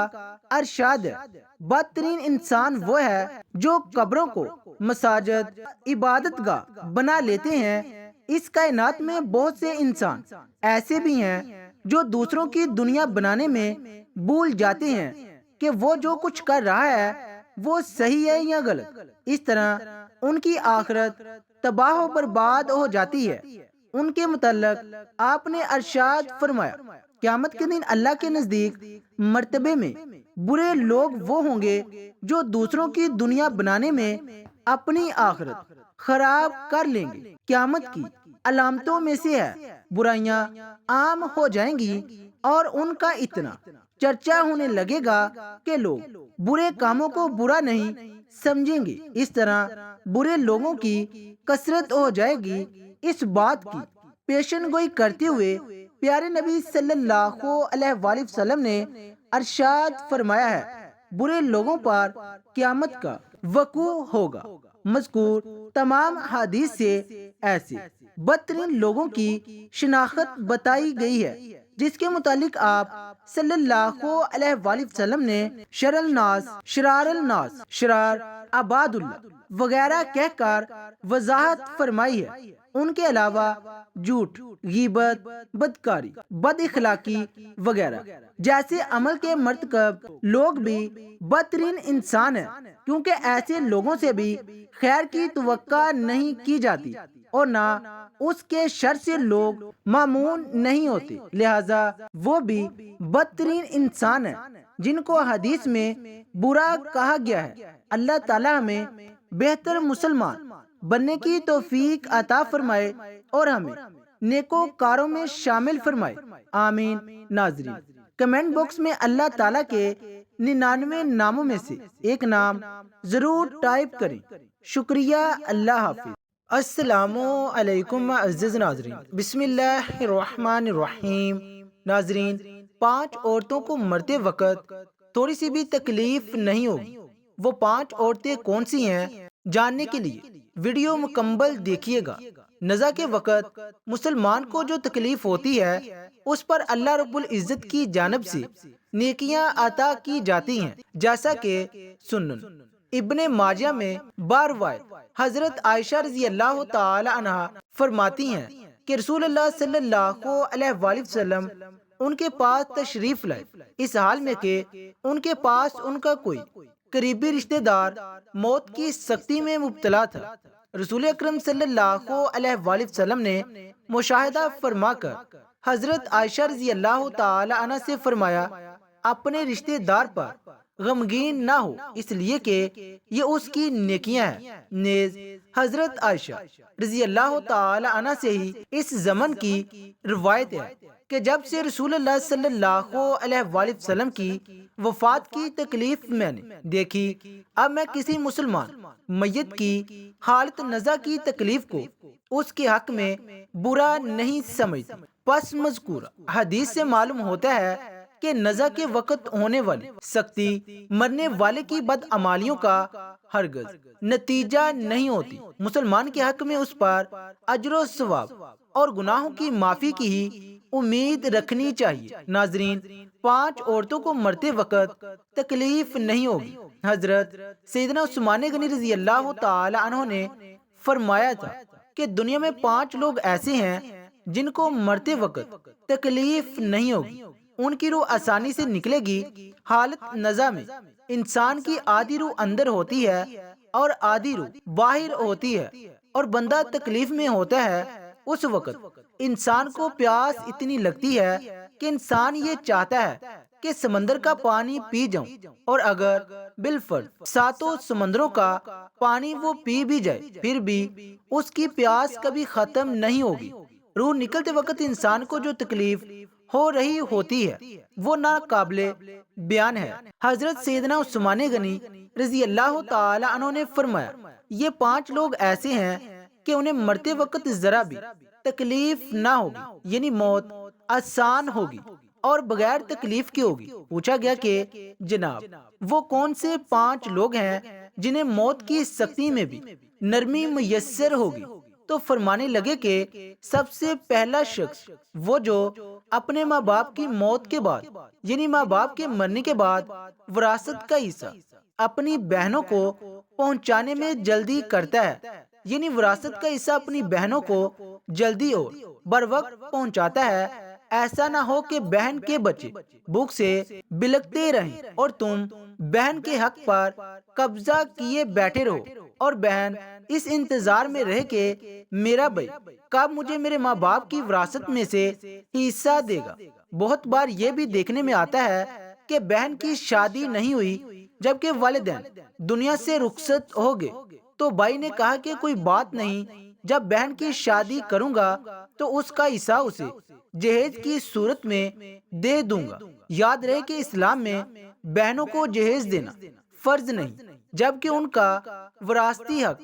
ارشاد ہے، بدترین انسان وہ ہے جو قبروں کو مساجد عبادت گاہ بنا لیتے ہیں۔ اس کائنات میں بہت سے انسان ایسے بھی ہیں جو دوسروں کی دنیا بنانے میں بھول جاتے ہیں کہ وہ جو کچھ کر رہا ہے وہ صحیح ہے یا غلط۔ اس طرح ان کی آخرت تباہ و برباد ہو جاتی ہے۔ ان کے متعلق آپ نے ارشاد فرمایا، قیامت کے دن اللہ کے نزدیک مرتبے میں برے لوگ وہ ہوں گے جو دوسروں کی دنیا بنانے میں اپنی آخرت خراب کر لیں گے۔ قیامت کی علامتوں میں سے ہے، برائیاں عام ہو جائیں گی اور ان کا اتنا چرچا ہونے لگے گا کہ لوگ برے کاموں کو برا نہیں سمجھیں گے۔ اس طرح برے لوگوں کی کثرت ہو جائے گی۔ اس بات کی پیشن گوئی کرتے ہوئے پیارے نبی صلی اللہ علیہ وآلہ وسلم نے ارشاد فرمایا ہے، برے لوگوں پر قیامت کا وقوع ہوگا۔ مذکور تمام حدیث سے ایسے بدترین لوگوں کی شناخت بتائی گئی ہے جس کے متعلق آپ صلی اللہ علیہ وآلہ وسلم نے شر الناس شرار الناس شرار عباد اللہ وغیرہ کہہ کر وضاحت فرمائی ہے۔ ان کے علاوہ جھوٹ، غیبت، بدکاری، بد اخلاقی وغیرہ جیسے عمل کے مرتکب لوگ بھی بدترین انسان ہیں، کیونکہ ایسے لوگوں سے بھی خیر کی توقع نہیں کی جاتی اور نہ اس کے شر سے لوگ مامون نہیں ہوتے، لہذا وہ بھی بدترین انسان ہیں جن کو حدیث میں برا کہا گیا ہے۔ اللہ تعالیٰ ہمیں بہتر مسلمان بننے کی توفیق عطا فرمائے اور ہمیں نیکوکاروں میں شامل فرمائے، آمین۔ ناظرین، کمنٹ باکس میں اللہ تعالیٰ کے 99 ناموں میں سے ایک نام ضرور ٹائپ کریں۔ شکریہ، اللہ حافظ۔ السلام علیکم معزز ناظرین، بسم اللہ الرحمن الرحیم۔ ناظرین، 5 عورتوں کو مرتے وقت تھوڑی سی بھی تکلیف نہیں ہوگی۔ وہ 5 عورتیں کون سی ہیں، جاننے کے لیے ویڈیو مکمل دیکھیے گا۔ نزا کے وقت مسلمان کو جو تکلیف ہوتی ہے اس پر اللہ رب العزت کی جانب سے نیکیاں عطا کی جاتی ہیں، جیسا کہ سنن ابن ماجہ میں باروایت حضرت عائشہ رضی اللہ تعالی عنہ فرماتی ہیں کہ رسول اللہ صلی اللہ علیہ وآلہ وسلم ان کے پاس تشریف لائے، اس حال میں کہ ان کے پاس ان کا کوئی قریبی رشتہ دار موت کی سختی میں مبتلا تھا۔ رسول اکرم صلی اللہ علیہ وآلہ وسلم نے مشاہدہ فرما کر حضرت عائشہ رضی اللہ تعالی عنہ سے فرمایا، اپنے رشتہ دار پر غمگین نہ ہو، اس لیے کہ یہ اس کی نیکیاں ہیں۔ نیز حضرت عائشہ رضی اللہ تعالی عنہ سے ہی اس زمن کی روایت ہے کہ جب سے رسول اللہ صلی اللہ علیہ وآلہ وسلم کی وفات کی تکلیف میں نے دیکھی، اب میں کسی مسلمان میت کی حالت نزا کی تکلیف کو اس کے حق میں برا نہیں سمجھتا۔ پس مذکورہ حدیث سے معلوم ہوتا ہے کہ نزا کے وقت ہونے والی سختی مرنے والے کی بدعمالیوں کا ہرگز نتیجہ نہیں ہوتی۔ مسلمان کے حق میں اس پر اجر و ثواب اور گناہوں کی معافی کی ہی امید رکھنی چاہیے۔ ناظرین، 5 عورتوں کو مرتے وقت تکلیف نہیں ہوگی۔ حضرت سیدنا عثمان غنی رضی اللہ تعالی عنہ نے فرمایا تھا کہ دنیا میں 5 لوگ ایسے ہیں جن کو مرتے وقت تکلیف نہیں ہوگی، ان کی روح آسانی سے نکلے گی۔ حالت نزا میں انسان کی آدھی روح اندر ہوتی ہے اور آدھی روح باہر ہوتی ہے، اور بندہ تکلیف میں ہوتا ہے۔ اس وقت انسان کو پیاس اتنی لگتی ہے کہ انسان یہ چاہتا ہے کہ سمندر کا پانی پی جاؤں، اور اگر بالفرض 7 سمندروں کا پانی وہ پی بھی جائے پھر بھی اس کی پیاس کبھی ختم نہیں ہوگی۔ روح نکلتے وقت انسان کو جو تکلیف ہو رہی ہوتی ہے وہ ناقابل بیان ہے۔ حضرت سیدنا عثمان غنی رضی اللہ تعالی عنہ نے فرمایا، یہ 5 لوگ ایسے ہیں کہ انہیں مرتے وقت ذرا بھی تکلیف نہ ہوگی، یعنی موت آسان ہوگی اور بغیر تکلیف کی ہوگی۔ پوچھا گیا کہ جناب وہ کون سے 5 لوگ ہیں جنہیں موت کی سختی میں بھی نرمی میسر ہوگی؟ تو فرمانے لگے کہ سب سے پہلا شخص وہ جو اپنے ماں باپ کی موت کے بعد، یعنی ماں باپ کے مرنے کے بعد وراثت کا حصہ اپنی بہنوں کو پہنچانے میں جلدی کرتا ہے، یعنی وراثت کا حصہ اپنی بہنوں کو جلدی اور بر وقت پہنچاتا ہے۔ ایسا نہ ہو کہ بہن کے بچے بھوک سے بلکتے رہیں اور تم بہن کے حق پر قبضہ کیے بیٹھے رہو، اور بہن اس انتظار میں رہے کہ میرا بھائی کب مجھے میرے ماں باپ کی وراثت میں سے حصہ دے گا۔ بہت بار یہ بھی دیکھنے میں آتا ہے کہ بہن کی شادی نہیں ہوئی جبکہ والدین دنیا سے رخصت ہو گئے، تو بھائی نے کہا کہ کوئی بات نہیں، جب بہن کی شادی کروں گا تو اس کا حصہ اسے جہیز کی صورت میں دے دوں گا۔ یاد رہے کہ اسلام میں بہنوں کو جہیز دینا فرض نہیں جبکہ ان کا وراثتی حق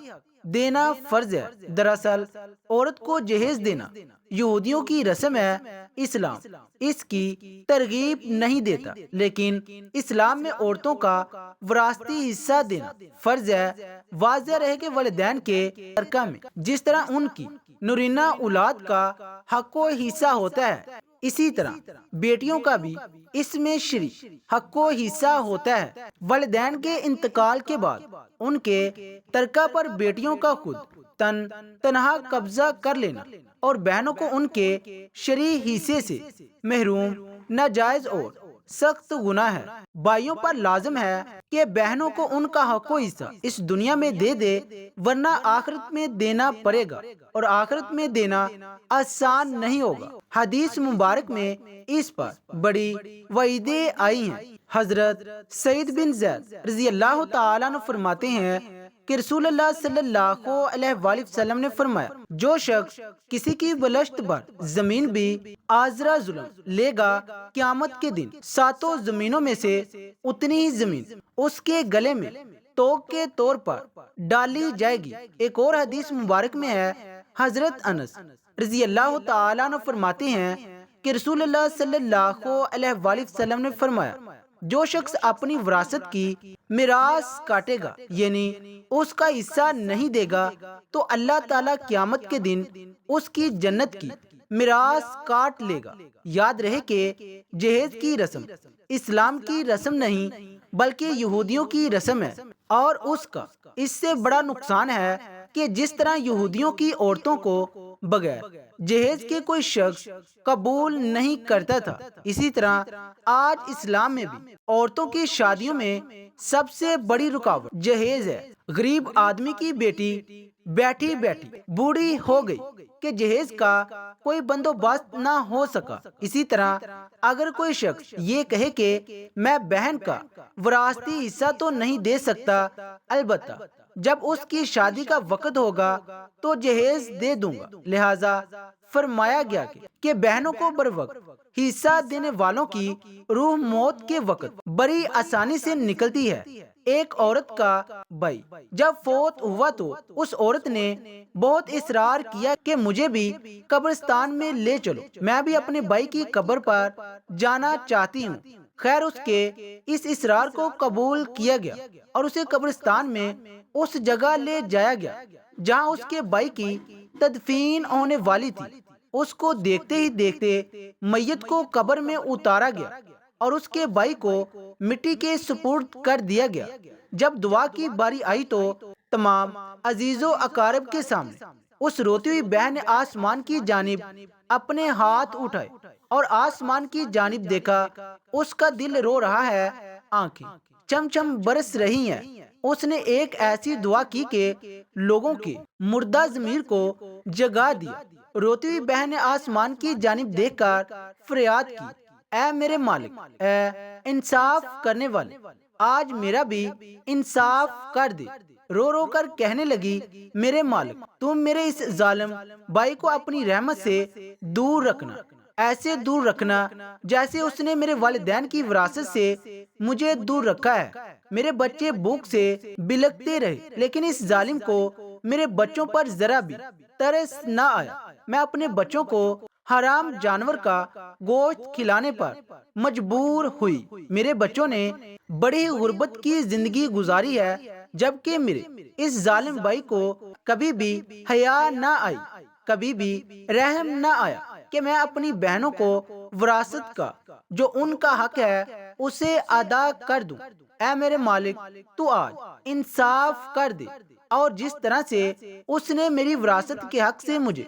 دینا فرض ہے۔ دراصل عورت کو جہیز دینا یہودیوں کی رسم ہے، اسلام اس کی ترغیب نہیں دیتا، لیکن اسلام میں عورتوں کا وراثتی حصہ دینا فرض ہے۔ واضح رہے کہ والدین کے ترکہ میں جس طرح ان کی نورینہ اولاد کا حق و حصہ ہوتا ہے، اسی طرح بیٹیوں کا بھی اس میں شریک حق و حصہ ہوتا ہے۔ والدین کے انتقال کے بعد ان کے ترکہ پر بیٹیوں کا خود تنہا قبضہ کر لینا اور بہنوں کو ان کے شرعی حصے سے محروم ناجائز اور سخت گناہ ہے۔ بھائیوں پر لازم ہے کہ بہنوں کو ان کا حق و حصہ اس دنیا میں دے دے، ورنہ آخرت میں دینا پڑے گا، اور آخرت میں دینا آسان نہیں ہوگا۔ حدیث مبارک میں اس پر بڑی وعیدیں آئی ہیں۔ حضرت سعید بن زید رضی اللہ تعالیٰ عنہ فرماتے ہیں کہ رسول اللہ صلی اللہ علیہ وآلہ وسلم نے فرمایا، جو شخص کسی کی بلشت پر زمین بھی آزرا ظلم لے گا، قیامت کے دن 7 زمینوں میں سے اتنی ہی زمین اس کے گلے میں توق کے طور پر ڈالی جائے گی۔ ایک اور حدیث مبارک میں ہے، حضرت انس رضی اللہ تعالیٰ عنہ فرماتے ہیں کہ رسول اللہ صلی اللہ علیہ وآلہ وسلم نے فرمایا، جو شخص اپنی وراثت کی میراث کاٹے گا، یعنی اس کا حصہ نہیں دے گا، تو اللہ تعالیٰ قیامت کے دن اس کی جنت کی میراث کاٹ لے گا۔ یاد رہے کہ جہیز کی رسم اسلام کی رسم نہیں بلکہ یہودیوں کی رسم ہے، اور اس سے بڑا نقصان ہے کہ جس طرح یہودیوں کی عورتوں کو بغیر جہیز کے کوئی شخص قبول نہیں کرتا تھا، اسی طرح آج اسلام میں بھی عورتوں کی شادیوں میں سب سے بڑی رکاوٹ جہیز ہے۔ غریب آدمی کی بیٹی بیٹھی بوڑھی ہو گئی کہ جہیز کا کوئی بندوبست نہ ہو سکا۔ اسی طرح اگر کوئی شخص یہ کہے کہ میں بہن کا وراثتی حصہ تو نہیں دے سکتا، البتہ جب اس کی شادی کا وقت ہوگا تو جہیز دے دوں گا، لہذا فرمایا گیا کہ بہنوں کو بروقت حصہ دینے والوں کی روح موت کے وقت بڑی آسانی سے نکلتی ہے۔ ایک عورت کا بھائی جب فوت ہوا تو اس عورت نے بہت اصرار کیا کہ مجھے بھی قبرستان میں لے چلو، میں بھی اپنے بھائی کی قبر پر جانا چاہتی ہوں۔ خیر اس کے اس اصرار کو قبول کیا گیا اور اسے قبرستان میں اس جگہ لے جایا گیا جہاں اس کے بھائی کی تدفین ہونے والی تھی۔ اس کو دیکھتے ہی دیکھتے میت کو قبر میں اتارا گیا اور اس کے بھائی کو مٹی کے سپرد کر دیا گیا۔ جب دعا کی باری آئی تو تمام عزیز و اقارب کے سامنے اس روتی ہوئی بہن نے آسمان کی جانب اپنے ہاتھ اٹھائے اور آسمان کی جانب دیکھا۔ اس کا دل رو رہا ہے، آنکھیں چم چم برس رہی ہیں۔ اس نے ایک ایسی دعا کی کہ لوگوں کے مردہ ضمیر کو جگا دیا۔ روتی ہوئی بہن نے آسمان کی جانب دیکھ کر فریاد کی، اے میرے مالک، اے انصاف کرنے والے، آج میرا بھی انصاف کر دے۔ رو رو کر کہنے لگی، میرے مالک، تم میرے اس ظالم بھائی کو اپنی رحمت سے دور رکھنا، ایسے دور رکھنا جیسے اس نے میرے والدین کی وراثت سے مجھے دور رکھا ہے۔ میرے بچے بھوک سے بلکتے رہے لیکن اس ظالم کو میرے بچوں پر ذرا بھی ترس نہ آیا۔ میں اپنے بچوں کو حرام جانور کا گوشت کھلانے پر مجبور ہوئی۔ میرے بچوں نے بڑی غربت کی زندگی گزاری ہے، جبکہ میرے اس ظالم بھائی کو کبھی بھی حیا نہ آئی، کبھی بھی رحم نہ آیا کہ میں اپنی بہنوں کو وراثت کا جو ان کا حق ہے اسے ادا کر دوں۔ اے میرے مالک، تو آج انصاف کر دے اور جس طرح سے اس نے میری وراثت کے حق سے مجھے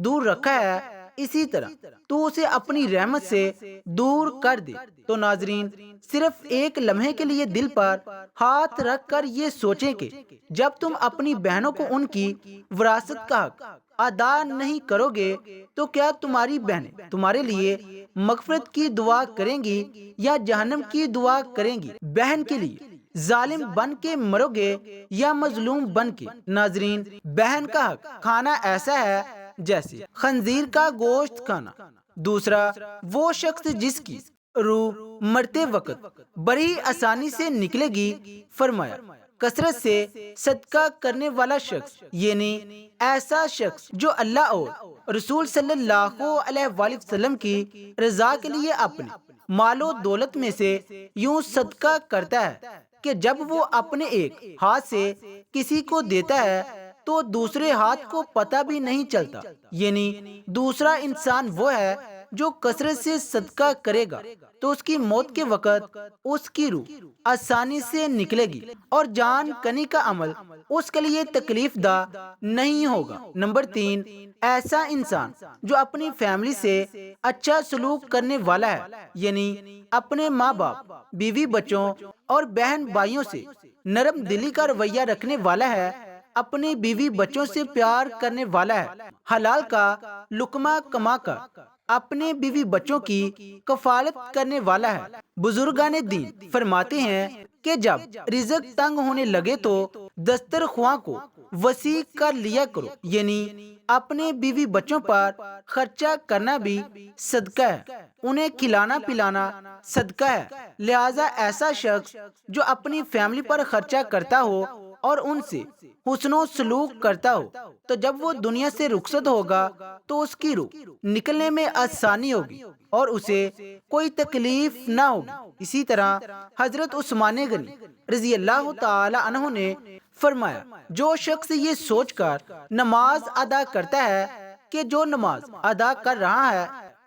دور رکھا ہے، اسی طرح تو اسے اپنی رحمت سے دور کر دے۔ تو ناظرین، صرف ایک لمحے کے لیے دل پر ہاتھ رکھ کر یہ سوچیں کہ جب تم اپنی بہنوں کو ان کی وراثت کا حق ادا نہیں کرو گے تو کیا تمہاری بہنیں تمہارے لیے مغفرت کی دعا کریں گی یا جہنم کی دعا کریں گی؟ بہن کے لیے ظالم بن کے مرو گے یا مظلوم بن کے؟ ناظرین، بہن کا حق کھانا ایسا ہے جیسے خنزیر کا گوشت کھانا۔ دوسرا، وہ شخص جس کی روح مرتے وقت بڑی آسانی سے نکلے گی، فرمایا کثرت سے صدقہ کرنے والا شخص، یعنی ایسا شخص جو اللہ اور رسول صلی اللہ علیہ وآلہ وسلم کی رضا کے لیے اپنے مال و دولت میں سے یوں صدقہ کرتا ہے کہ جب وہ اپنے ایک ہاتھ سے کسی کو دیتا ہے تو دوسرے ہاتھ کو پتہ بھی نہیں چلتا۔ یعنی دوسرا انسان وہ ہے جو کثرت سے صدقہ کرے گا تو اس کی موت کے وقت اس کی روح آسانی سے نکلے گی اور جان کنی کا عمل اس کے لیے تکلیف دہ نہیں ہوگا۔ نمبر 3، ایسا انسان جو اپنی فیملی سے اچھا سلوک کرنے والا ہے، یعنی اپنے ماں باپ، بیوی بچوں اور بہن بھائیوں سے نرم دلی کا رویہ رکھنے والا ہے، اپنی بیوی بچوں سے پیار کرنے والا ہے، حلال کا لقمہ کما کر اپنے بیوی بچوں کی کفالت کرنے والا ہے۔ بزرگان دین فرماتے ہیں کہ جب رزق تنگ ہونے لگے تو دسترخواں کو وسیع کر لیا کرو، یعنی اپنے بیوی بچوں پر خرچہ کرنا بھی صدقہ ہے، انہیں کھلانا پلانا صدقہ ہے۔ لہذا ایسا شخص جو اپنی فیملی پر خرچہ کرتا ہو اور ان سے حسن و سلوک کرتا ہو تو جب وہ دنیا سے رخصت ہوگا تو اس کی روح نکلنے میں آسانی ہوگی اور اسے کوئی تکلیف نہ ہوگی۔ اسی طرح حضرت عثمان غنی رضی اللہ تعالی عنہ نے فرمایا، جو شخص یہ سوچ کر نماز ادا کرتا ہے کہ جو نماز ادا کر رہا ہے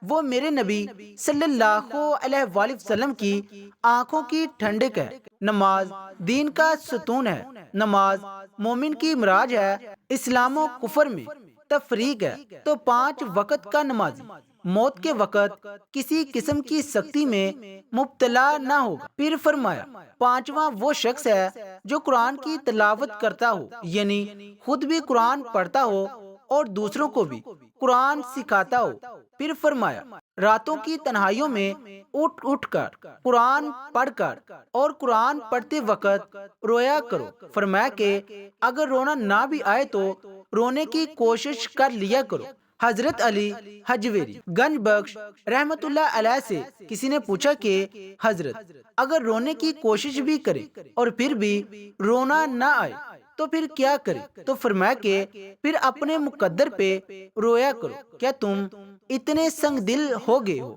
وہ میرے نبی صلی اللہ علیہ وآلہ وسلم کی آنکھوں کی ٹھنڈک ہے۔ نماز دین کا ستون ہے، نماز مومن کی معراج ہے۔ اسلام و کفر میں تفریق ہے تو 5 وقت کا نمازی موت کے وقت کسی قسم کی سختی میں مبتلا نہ ہوگا۔ پھر فرمایا 5واں وہ شخص ہے جو قرآن کی تلاوت کرتا ہو، یعنی خود بھی قرآن پڑھتا ہو اور دوسروں کو بھی قرآن سکھاتا ہو۔ پھر فرمایا راتوں کی تنہائیوں میں اٹھ اٹھ کر قرآن پڑھ کر اور قرآن پڑھتے وقت رویا کرو۔ فرمایا کہ اگر رونا نہ بھی آئے تو رونے کی کوشش کر لیا کرو۔ حضرت علی حجویری گنج بخش رحمت اللہ علیہ سے کسی نے پوچھا کہ حضرت اگر رونے کی کوشش بھی کرے اور پھر بھی رونا نہ آئے تو پھر کیا کرے؟ تو فرمایا کہ پھر اپنے مقدر پہ رویا کرو۔ کیا تم اتنے سنگ دل ہو گئے ہو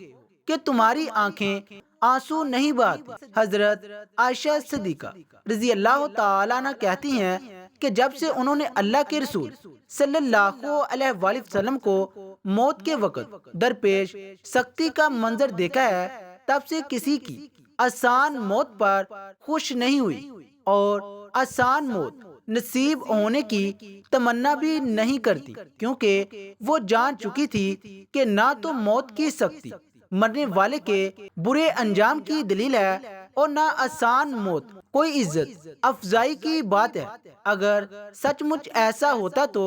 کہ تمہاری آنکھیں آنسو نہیں بہاتی؟ حضرت عائشہ صدیقہ رضی اللہ تعالیٰ عنہ کہتی ہیں کہ جب سے انہوں نے اللہ کے رسول صلی اللہ علیہ وآلہ وسلم کو موت کے وقت درپیش سختی کا منظر دیکھا ہے، تب سے کسی کی آسان موت پر خوش نہیں ہوئی اور آسان موت نصیب ہونے کی تمنا بھی نہیں کرتی، کیونکہ وہ جان چکی تھی کہ نہ تو موت کی سختی مرنے والے کے برے انجام کی دلیل ہے اور نہ آسان موت کوئی عزت افزائی کی بات ہے۔ اگر سچ مچ ایسا ہوتا تو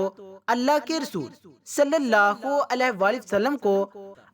اللہ کے رسول صلی اللہ علیہ وآلہ وسلم کو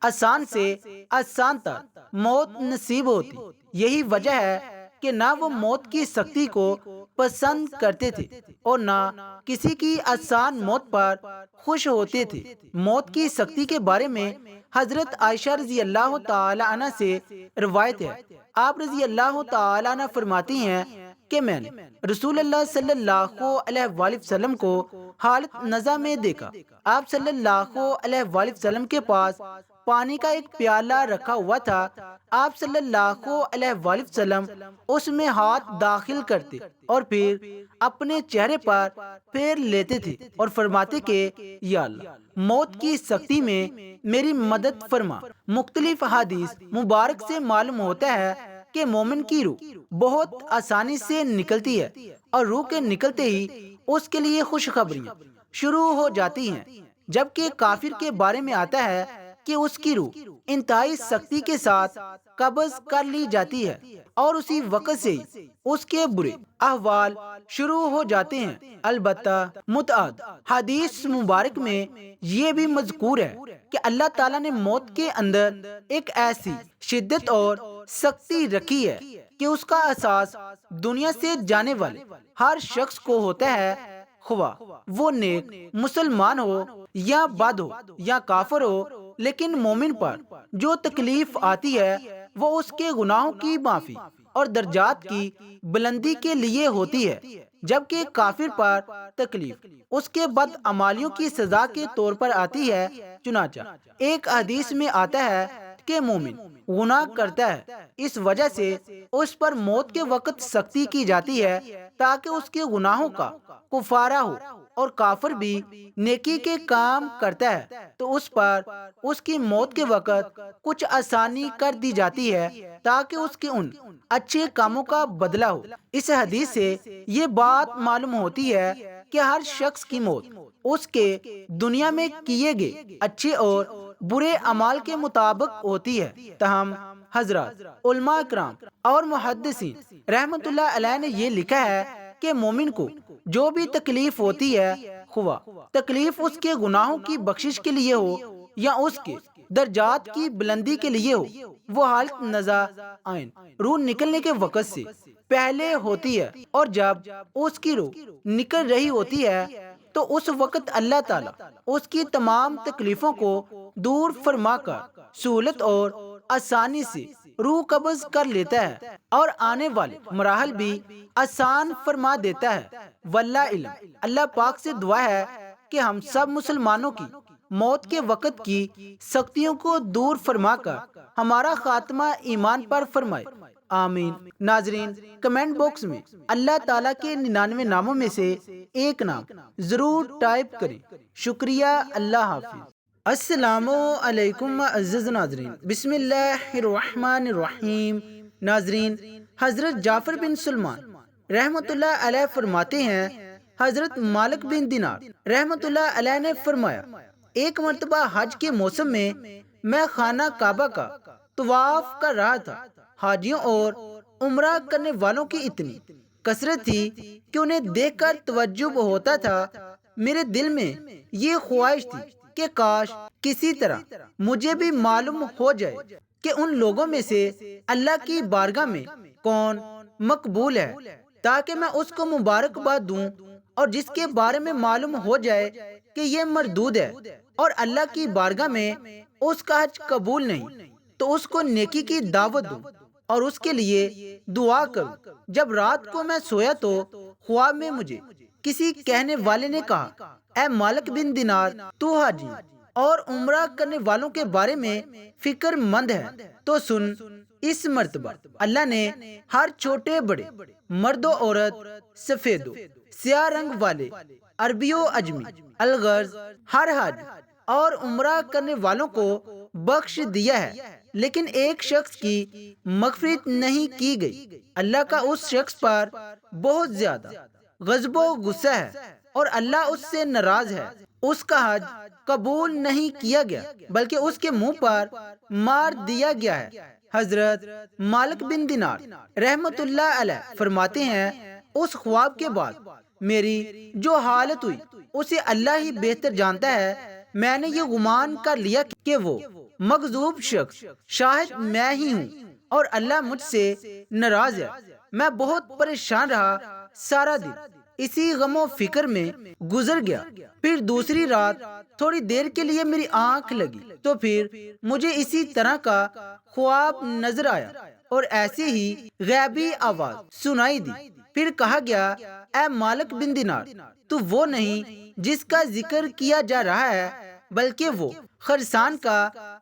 آسان سے آسان تر موت نصیب ہوتی۔ یہی وجہ ہے کہ نہ وہ موت کی سختی کو پسند کرتے تھے اور نہ کسی کی آسان موت پر خوش ہوتے تھے۔ موت کی سختی کے بارے میں حضرت عائشہ رضی اللہ تعالی عنہ سے روایت ہے، آپ رضی اللہ تعالی عنہ فرماتی ہیں کہ میں نے رسول اللہ صلی اللہ علیہ وآلہ وسلم کو حالت نزع میں دیکھا۔ آپ صلی اللہ علیہ وآلہ وسلم کے پاس پانی کا ایک پیالہ رکھا ہوا تھا۔ آپ صلی اللہ علیہ وآلہ وسلم اس میں ہاتھ داخل کرتے اور پھر اپنے چہرے پر پھیر لیتے تھے اور فرماتے کہ یا اللہ موت کی سختی میں میری مدد فرما۔ مختلف حدیث مبارک سے معلوم ہوتا ہے کہ مومن کی روح بہت آسانی سے نکلتی ہے اور روح کے نکلتے ہی اس کے لیے خوشخبریاں شروع ہو جاتی ہیں، جبکہ کافر کے بارے میں آتا ہے کہ اس کی روح انتہائی سختی کے ساتھ قبض کر لی جاتی ہے اور اسی وقت سے ہی اس کے برے احوال شروع ہو جاتے ہیں۔ البتہ متعدد حدیث مبارک میں یہ بھی مذکور ہے کہ اللہ تعالیٰ نے موت کے اندر ایک ایسی شدت اور سختی رکھی ہے کہ اس کا احساس دنیا سے جانے والے ہر شخص کو ہوتا ہے، خواہ وہ نیک مسلمان ہو یا بد ہو یا کافر ہو، لیکن مومن پر جو تکلیف آتی ہے وہ اس کے گناہوں کی معافی اور درجات کی بلندی کے لیے ہوتی ہے، جبکہ کافر پر تکلیف اس کے بد عمالیوں کی سزا کے طور پر آتی ہے۔ چنانچہ ایک حدیث میں آتا ہے کہ مومن گناہ کرتا ہے، اس وجہ سے اس پر موت کے وقت سختی کی جاتی ہے تاکہ اس کے گناہوں کا کفارہ ہو، اور کافر بھی نیکی کے کام کرتا ہے تو اس پر اس کی موت کے وقت کچھ آسانی کر دی جاتی ہے تاکہ اس کے ان اچھے کاموں کا بدلہ ہو۔ اس حدیث سے یہ بات معلوم ہوتی ہے کہ ہر شخص کی موت اس کے دنیا میں کیے گئے اچھے اور برے اعمال کے مطابق ہوتی ہے۔ تاہم حضرات علماء کرام اور محدثین رحمت اللہ علیہ نے یہ لکھا ہے کہ مومن کو جو بھی تکلیف ہوتی ہے، خواہ تکلیف اس کے گناہوں کی بخشش کے لیے ہو یا اس کے درجات کی بلندی کے لیے ہو، وہ حالت نزع عین روح نکلنے کے وقت سے پہلے ہوتی ہے، اور جب اس کی روح نکل رہی ہوتی ہے تو اس وقت اللہ تعالیٰ اس کی تمام تکلیفوں کو دور فرما کر سہولت اور آسانی سے روح قبض کر لیتا ہے اور آنے والے مراحل بھی آسان فرما دیتا ہے۔ واللہ علم، اللہ پاک سے دعا ہے کہ ہم سب مسلمانوں کی موت کے وقت کی سختیوں کو دور فرما کر ہمارا خاتمہ ایمان پر فرمائے، آمین۔ ناظرین، کمنٹ باکس میں اللہ تعالیٰ کے 99 ناموں میں سے ایک نام ضرور ٹائپ کریں۔ شکریہ، اللہ حافظ۔ السلام علیکم عزیز ناظرین، بسم اللہ الرحمن الرحیم۔ ناظرین، حضرت جعفر بن سلمان رحمۃ اللہ علیہ فرماتے ہیں، حضرت مالک بن دینار رحمۃ اللہ علیہ نے فرمایا، ایک مرتبہ حج کے موسم میں میں خانہ کعبہ کا طواف کر رہا تھا۔ حاجیوں اور عمرہ کرنے والوں کی اتنی کثرت تھی کہ انہیں دیکھ کر تعجب ہوتا تھا۔ میرے دل میں یہ خواہش تھی کہ کاش کسی طرح مجھے بھی معلوم ہو جائے کہ ان لوگوں میں سے اللہ کی بارگاہ میں کون مقبول ہے، تاکہ میں اس کو مبارکباد دوں، اور جس کے بارے میں معلوم ہو جائے کہ یہ مردود ہے اور اللہ کی بارگاہ میں اس کا حج قبول نہیں، تو اس کو نیکی کی دعوت دوں اور اس کے لیے دعا کروں۔ جب رات کو میں سویا تو خواب میں مجھے کسی کہنے والے نے کہا، اے مالک بن دینار، تو حاجی اور عمرہ کرنے والوں کے بارے میں فکر مند ہے تو سن، اس مرتبہ اللہ نے ہر چھوٹے بڑے، مرد و عورت، سفید و سیاہ رنگ والے، عربی و عجمی، الغرض ہر حج اور عمرہ کرنے والوں کو بخش دیا ہے، لیکن ایک شخص کی مغفرت نہیں کی گئی۔ اللہ کا اس شخص پر بہت زیادہ غضب و غصہ ہے اور اللہ اس سے ناراض ہے۔ اس کا حج قبول نہیں کیا گیا بلکہ اس کے منہ پر مار دیا گیا ہے۔ حضرت مالک بن دینار رحمت اللہ علیہ فرماتے ہیں، اس خواب کے بعد میری جو حالت ہوئی اسے اللہ ہی بہتر جانتا ہے۔ میں نے یہ گمان کر لیا کہ وہ مغضوب شخص شاید میں ہی ہوں اور اللہ مجھ سے ناراض ہے۔ میں بہت پریشان رہا، سارا دن اسی غم و فکر میں گزر گیا۔ پھر دوسری رات تھوڑی دیر کے لیے میری آنکھ لگی تو پھر مجھے اسی طرح کا خواب نظر آیا اور ایسی ہی غیبی آواز سنائی دی۔ پھر کہا گیا، اے مالک بن دینار، تو وہ نہیں جس کا ذکر کیا جا رہا ہے، بلکہ وہ خرسان کا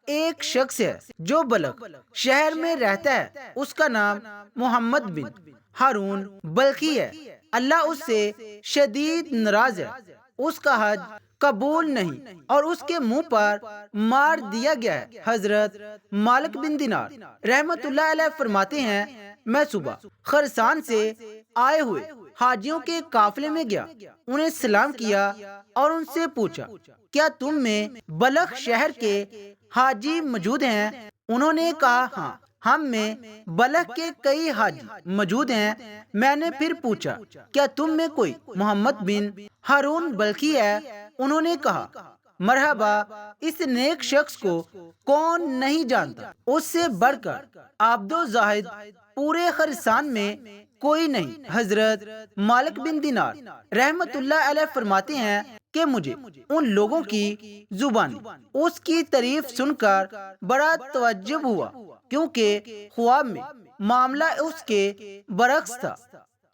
ایک شخص ہے جو بلخ شہر میں رہتا ہے۔ اس کا نام محمد بن ہارون بلخی ہے۔ اللہ اس سے شدید ناراض ہے، اس کا حج قبول نہیں اور اس کے منہ پر مار دیا گیا ہے۔ حضرت مالک بن دینار رحمت اللہ علیہ فرماتے ہیں، میں صبح خرسان سے آئے ہوئے حاجیوں کے قافلے میں گیا، انہیں سلام کیا اور ان سے پوچھا، کیا تم میں بلخ شہر کے حاجی موجود ہیں؟ انہوں نے کہا، ہاں، ہم میں بلخ کے کئی حاجی موجود ہیں۔ میں نے پھر پوچھا، کیا تم میں کوئی محمد بن ہارون بلخی ہے؟ انہوں نے کہا، مرحبا، اس نیک شخص کو کون نہیں جانتا، اس سے بڑھ کر عابد و زاہد پورے خرسان میں کوئی نہیں۔ حضرت مالک بن دینار رحمت اللہ علیہ فرماتے ہیں کہ مجھے ان لوگوں کی زبانی اس کی تعریف سن کر بڑا تعجب ہوا، کیونکہ خواب میں معاملہ اس کے برعکس تھا۔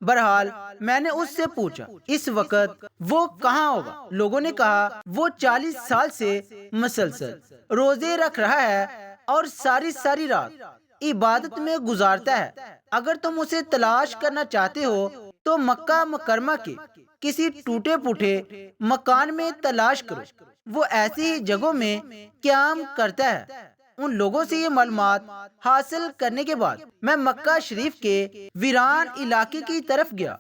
بہرحال میں نے اس سے پوچھا، اس وقت وہ کہاں ہوگا؟ لوگوں نے کہا، وہ 40 سال سے مسلسل روزے رکھ رہا ہے اور ساری رات عبادت میں گزارتا ہے۔ اگر تم اسے تلاش کرنا چاہتے ہو تو مکہ مکرمہ کے کسی ٹوٹے پھوٹے مکان میں تلاش کرو، وہ ایسی ہی جگہوں میں قیام کرتا ہے۔ ان لوگوں سے یہ معلومات حاصل کرنے کے بعد میں مکہ شریف کے ویران علاقے کی طرف گیا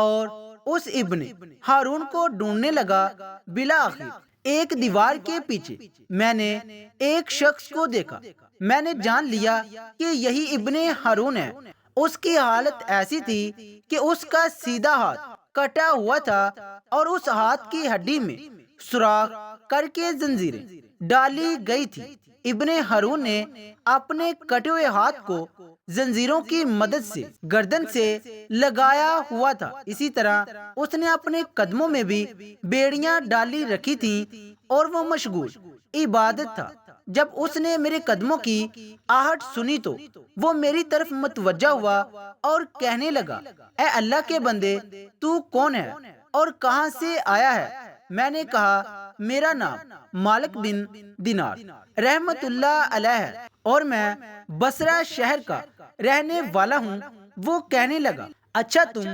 اور اس ابن ہارون کو ڈھونڈنے لگا۔ بالآخر ایک دیوار کے پیچھے میں نے ایک شخص کو دیکھا۔ میں نے جان لیا کہ یہی ابن ہارون ہے۔ اس کی حالت ایسی تھی کہ اس کا سیدھا ہاتھ کٹا ہوا تھا اور اس ہاتھ کی ہڈی میں سوراخ کر کے زنجیریں ڈالی گئی تھی۔ ابن ہارون نے اپنے کٹے ہوئے ہاتھ کو زنجیروں کی مدد سے گردن سے لگایا ہوا تھا۔ اسی طرح اس نے اپنے قدموں میں بھی بیڑیاں ڈالی رکھی تھیں اور وہ مشغول عبادت تھا۔ جب اس نے میرے قدموں کی آہٹ سنی تو وہ میری طرف متوجہ ہوا اور کہنے لگا، اے اللہ کے بندے، تو کون ہے اور کہاں سے آیا ہے؟ میں نے کہا، میرا نام مالک بن دینار رحمت اللہ علیہ ہے اور میں بصرہ شہر کا رہنے والا ہوں۔ وہ کہنے لگا، اچھا، تم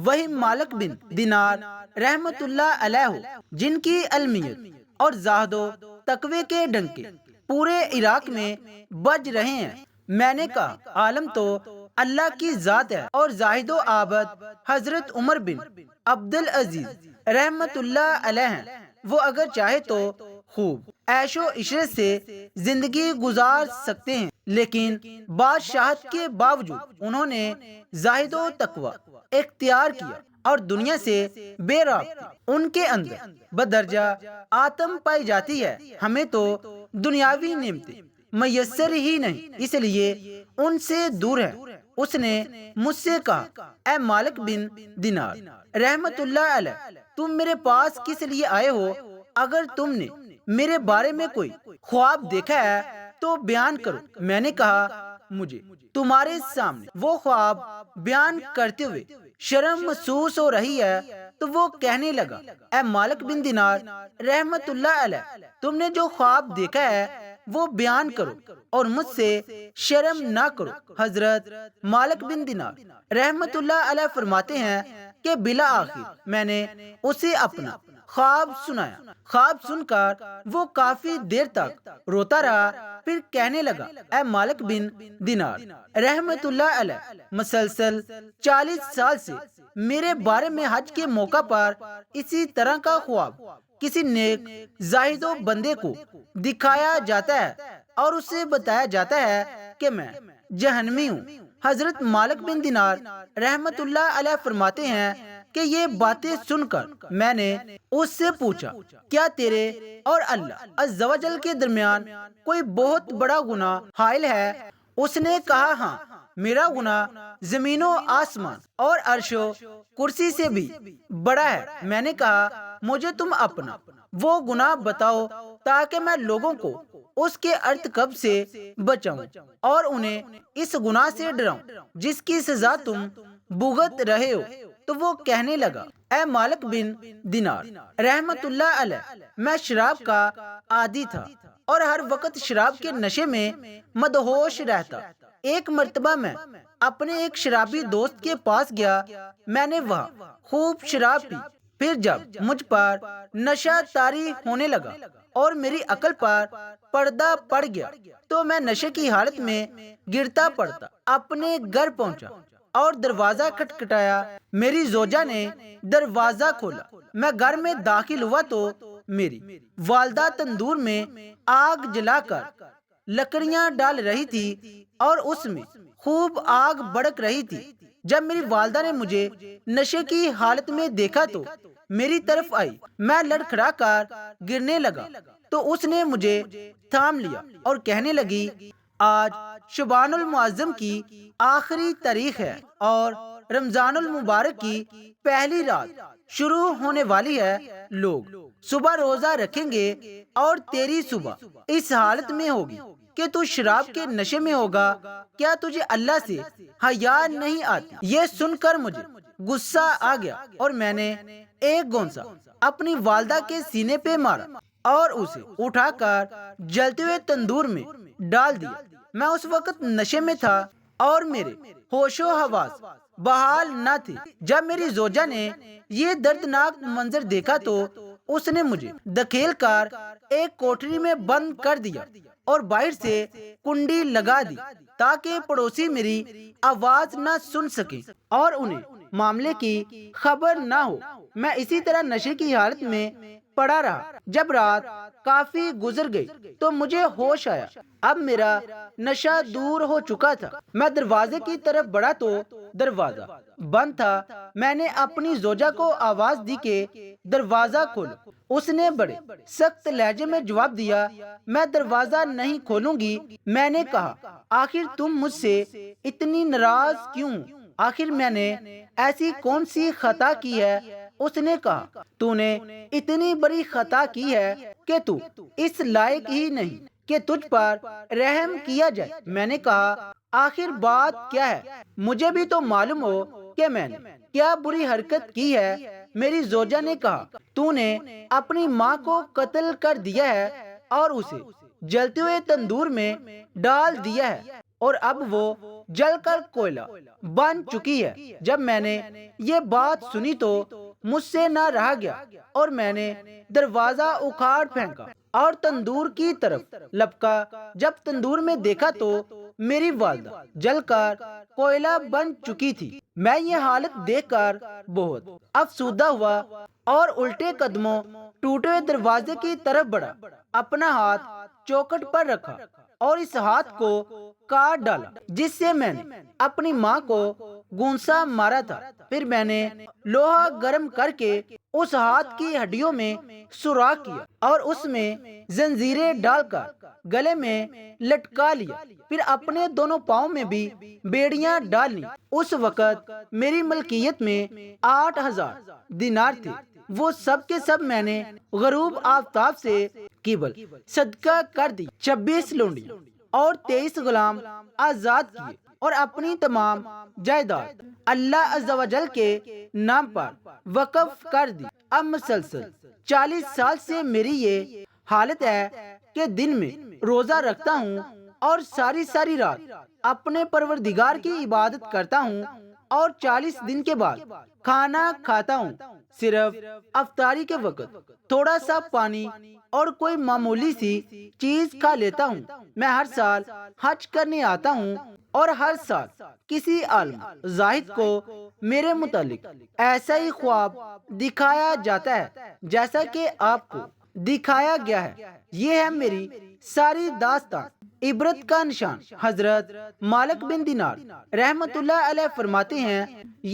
وہی مالک بن دینار رحمت اللہ علیہ ہو جن کی علمیت اور زہد و تقوی کے ڈنکے پورے عراق میں بج رہے ہیں۔ میں نے کہا عالم تو اللہ کی ذات ہے اور زاہد و عابد حضرت عمر بن عبدالعزیز رحمت اللہ علیہ ہیں۔ وہ اگر چاہے تو خوب عیش و عشرت سے زندگی گزار سکتے ہیں، لیکن بادشاہت کے باوجود انہوں نے زاہد و تقوی اختیار کیا اور دنیا سے بے رابطہ۔ ان کے اندر بدرجہ آتم پائی جاتی ہے۔ ہمیں تو دنیاوی نعمتیں میسر ہی نہیں، اس لیے ان سے دور ہے۔ اس نے مجھ سے کہا اے مالک بن دینار رحمت اللہ علیہ، تم میرے پاس کس لیے آئے ہو؟ اگر تم نے میرے بارے میں کوئی خواب دیکھا ہے تو بیان کرو۔ میں نے کہا مجھے تمہارے سامنے وہ خواب بیان کرتے ہوئے شرم محسوس ہو رہی ہے۔ تو وہ کہنے لگا اے مالک بن دینار رحمت اللہ علیہ، تم نے جو خواب دیکھا ہے وہ بیان کرو اور مجھ سے شرم نہ کرو۔ حضرت مالک بن دینار رحمت اللہ علیہ فرماتے ہیں کہ بالآخر میں نے اسے اپنا خواب سنایا۔ خواب سن کر وہ کافی دیر تک روتا رہا، پھر کہنے لگا اے مالک بن دینار رحمت اللہ علیہ، مسلسل 40 سال سے میرے بارے میں حج کے موقع پر اسی طرح کا خواب کسی نیک زاہد و بندے کو دکھایا جاتا ہے اور اسے بتایا جاتا ہے کہ میں جہنمی ہوں۔ حضرت مالک بن دینار رحمت اللہ علیہ فرماتے ہیں کہ یہ باتیں سن کر میں نے اس سے پوچھا کیا تیرے اور اللہ عز و جل کے درمیان کوئی بہت بڑا گناہ حائل ہے؟ اس نے کہا ہاں، میرا گناہ زمین و آسمان اور عرش و کرسی سے بھی بڑا ہے۔ میں نے کہا مجھے تم اپنا وہ گناہ بتاؤ تاکہ میں لوگوں کو اس کے ارتکاب سے بچاؤں اور انہیں اس گناہ سے ڈراؤں جس کی سزا تم بھگت رہے ہو۔ تو وہ کہنے لگا اے مالک بن دینار رحمت اللہ علیہ، میں شراب کا عادی تھا اور ہر وقت شراب کے نشے میں مدہوش رہتا۔ ایک مرتبہ میں اپنے ایک شرابی دوست کے پاس گیا، میں نے وہاں خوب شراب پی۔ پھر جب مجھ پر نشہ طاری ہونے لگا اور میری عقل پر پردہ پڑ گیا تو میں نشے کی حالت میں گرتا پڑتا اپنے گھر پہنچا اور دروازہ کھٹکھٹایا۔ میری زوجہ نے دروازہ کھولا۔ میں گھر میں داخل ہوا تو میری والدہ تندور میں آگ جلا کر لکڑیاں ڈال رہی تھی اور اس میں خوب آگ بھڑک رہی تھی۔ جب میری والدہ نے مجھے نشے کی حالت میں دیکھا تو میری طرف آئی، میں لڑکھڑا کر گرنے لگا تو اس نے مجھے تھام لیا اور کہنے لگی آج شعبان المعظم کی آخری تاریخ ہے اور رمضان المبارک کی پہلی رات شروع ہونے والی ہے۔ لوگ صبح روزہ رکھیں گے اور تیری صبح اس حالت میں ہوگی کہ تو شراب کے نشے میں ہوگا۔ کیا تجھے اللہ سے حیا نہیں آتی؟ یہ سن کر مجھے غصہ آ گیا اور میں نے ایک گونسا اپنی والدہ کے سینے پہ مارا اور اسے اٹھا کر جلتے ہوئے تندور میں ڈال دیا۔ میں اس وقت نشے میں تھا اور میرے ہوش و حواس بحال نہ تھے۔ جب میری زوجہ نے یہ دردناک منظر دیکھا تو اس نے مجھے دھکیل کر ایک کوٹری میں بند کر دیا اور باہر سے کنڈی لگا دی تاکہ پڑوسی میری آواز نہ سن سکے اور انہیں معاملے کی خبر نہ ہو۔ میں اسی طرح نشے کی حالت میں پڑا رہا۔ جب رات کافی گزر گئی تو مجھے ہوش آیا۔ اب میرا نشہ دور ہو چکا تھا۔ میں دروازے کی طرف بڑھا تو دروازہ بند تھا۔ میں نے اپنی زوجہ کو آواز دی کہ دروازہ کھولو۔ اس نے بڑے سخت لہجے میں جواب دیا میں دروازہ نہیں کھولوں گی۔ میں نے کہا آخر تم مجھ سے اتنی ناراض کیوں؟ آخر میں نے ایسی کون سی خطا کی ہے؟ اس نے کہا تو نے اتنی بڑی خطا کی ہے کہ تو اس لائق ہی نہیں کہ تجھ پر رحم کیا جائے۔ میں نے کہا آخر بات کیا ہے؟ مجھے بھی تو معلوم ہو کہ میں نے کیا بری حرکت کی ہے۔ میری زوجہ نے کہا تو نے اپنی ماں کو قتل کر دیا ہے اور اسے جلتے ہوئے تندور میں ڈال دیا ہے اور اب وہ جل کر کوئلہ بن چکی ہے۔ جب میں نے یہ بات سنی تو مجھ سے نہ رہا گیا اور میں نے دروازہ اکھاڑ پھینکا اور تندور کی طرف لپکا۔ جب تندور میں دیکھا تو میری والدہ جل کر کوئلہ بن چکی تھی۔ میں یہ حالت دیکھ کر بہت افسردہ ہوا اور الٹے قدموں ٹوٹے ہوئے دروازے کی طرف بڑھا، اپنا ہاتھ چوکھٹ پر رکھا اور اس ہاتھ کو کاٹ ڈالا جس سے میں نے اپنی ماں کو گونسا مارا تھا۔ پھر میں نے لوہا گرم کر کے اس ہاتھ کی ہڈیوں میں سوراخ کیا اور اس میں زنجیریں ڈال کر گلے میں لٹکا لیا۔ پھر اپنے دونوں پاؤں میں بھی بیڑیاں ڈال لی۔ اس وقت میری ملکیت میں 8,000 دینار تھے۔ وہ سب کے سب میں نے غروب آفتاب سے قبل صدقہ کر دی۔ 26 لونڈیاں اور 23 غلام آزاد کیے اور اپنی تمام جائیداد اللہ عز و جل کے نام پر وقف کر دی۔ اب مسلسل 40 سال سے میری یہ حالت ہے کہ دن میں روزہ رکھتا ہوں اور ساری رات اپنے پروردگار کی عبادت کرتا ہوں اور 40 دن کے بعد کھانا کھاتا ہوں۔ صرف افطاری کے وقت تھوڑا سا پانی اور کوئی معمولی سی چیز کھا لیتا ہوں۔ میں ہر سال حج کرنے آتا ہوں اور ہر سال کسی عالم زاہد کو میرے متعلق ایسا ہی خواب دکھایا جاتا ہے جیسا کہ آپ کو دکھایا گیا ہے۔ یہ ہے میری ساری داستان۔ عبرت کا نشان حضرت مالک بن دینار رحمت اللہ علیہ فرماتے ہیں،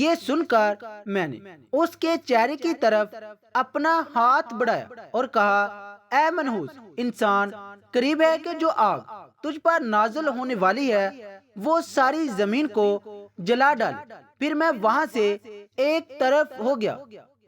یہ سن کر میں نے اس کے چہرے کی طرف اپنا ہاتھ بڑھایا اور کہا، اے منحوس انسان، قریب ہے کہ جو آگ تجھ پر نازل ہونے والی ہے وہ ساری زمین کو جلا ڈالے۔ پھر میں وہاں سے ایک طرف ہو گیا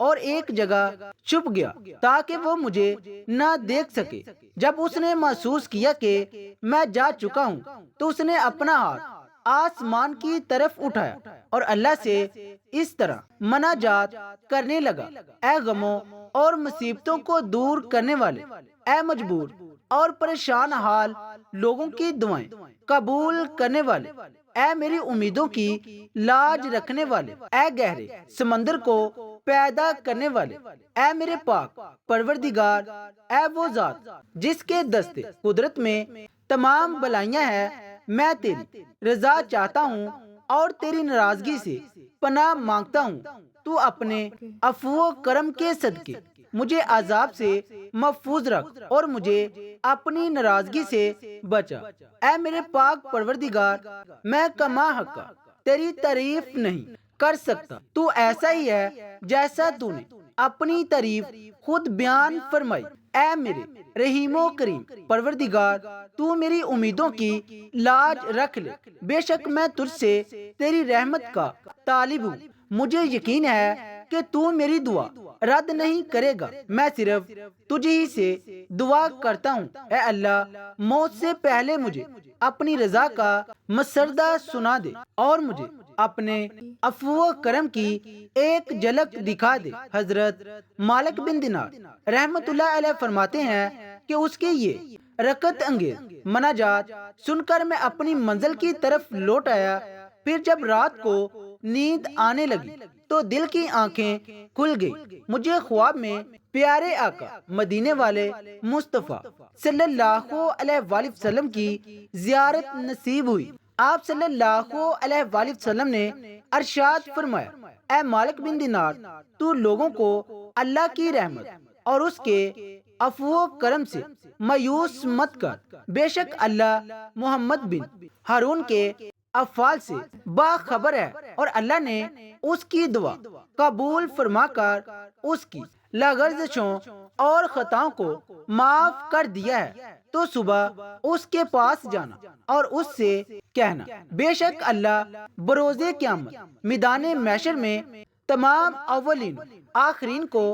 اور ایک جگہ چھپ گیا تاکہ وہ مجھے نہ دیکھ سکے۔ جب اس نے محسوس کیا کہ میں جا چکا ہوں تو اس نے اپنا ہاتھ آسمان کی طرف اٹھایا اور اللہ سے اس طرح مناجات کرنے لگا، اے غموں اور مصیبتوں کو دور کرنے والے، اے مجبور اور پریشان حال لوگوں کی دعائیں قبول کرنے والے، اے میری امیدوں کی لاج رکھنے والے، اے گہرے سمندر کو پیدا کرنے والے، اے میرے پاک پروردگار، اے وہ ذات جس کے دست قدرت میں تمام بلائیاں ہیں، میں تیری رضا چاہتا ہوں اور تیری ناراضگی سے پناہ مانگتا ہوں۔ تو اپنے عفو و کرم کے صدقے مجھے عذاب سے محفوظ رکھ اور مجھے اپنی ناراضگی سے بچا۔ اے میرے پاک پروردگار، میں کما حقہ تیری تعریف نہیں کر سکتا، تو ایسا ہی ہے جیسا تو نے اپنی تعریف خود بیان فرمائی۔ اے میرے رحیم و کریم پروردگار، تو میری امیدوں کی لاج رکھ لے۔ بے شک میں تجھ سے تیری رحمت کا طالب ہوں، مجھے یقین ہے کہ تو میری دعا رد نہیں کرے گا۔ میں صرف تجھ ہی سے دعا کرتا ہوں، اے اللہ موت سے پہلے مجھے اپنی رضا کا مسردہ سنا دے اور مجھے اپنے عفو و کرم کی ایک جھلک دکھا دے۔ حضرت مالک بن دینار رحمت اللہ علیہ فرماتے ہیں کہ اس کی یہ رکت انگیز مناجات سن کر میں اپنی منزل کی طرف لوٹ آیا۔ پھر جب رات کو نیند آنے لگی تو دل کی آنکھیں کھل گئی۔ مجھے خواب میں پیارے آقا مدینے والے مصطفیٰ صلی اللہ علیہ وآلہ وسلم کی زیارت نصیب ہوئی۔ آپ صلی اللہ علیہ وآلہ وسلم نے ارشاد فرمایا، اے مالک بن دینار، تو لوگوں کو اللہ کی رحمت اور اس کے عفو و کرم سے مایوس مت کر۔ بے شک اللہ محمد بن ہارون کے افعال سے باخبر ہے اور اللہ نے اس کی دعا قبول فرما کر اس کی لغزشوں اور خطاؤں کو معاف کر دیا ہے۔ تو صبح اس کے پاس جانا اور اس سے کہنا، بے شک اللہ بروز قیامت میدان محشر میں تمام اولین آخرین کو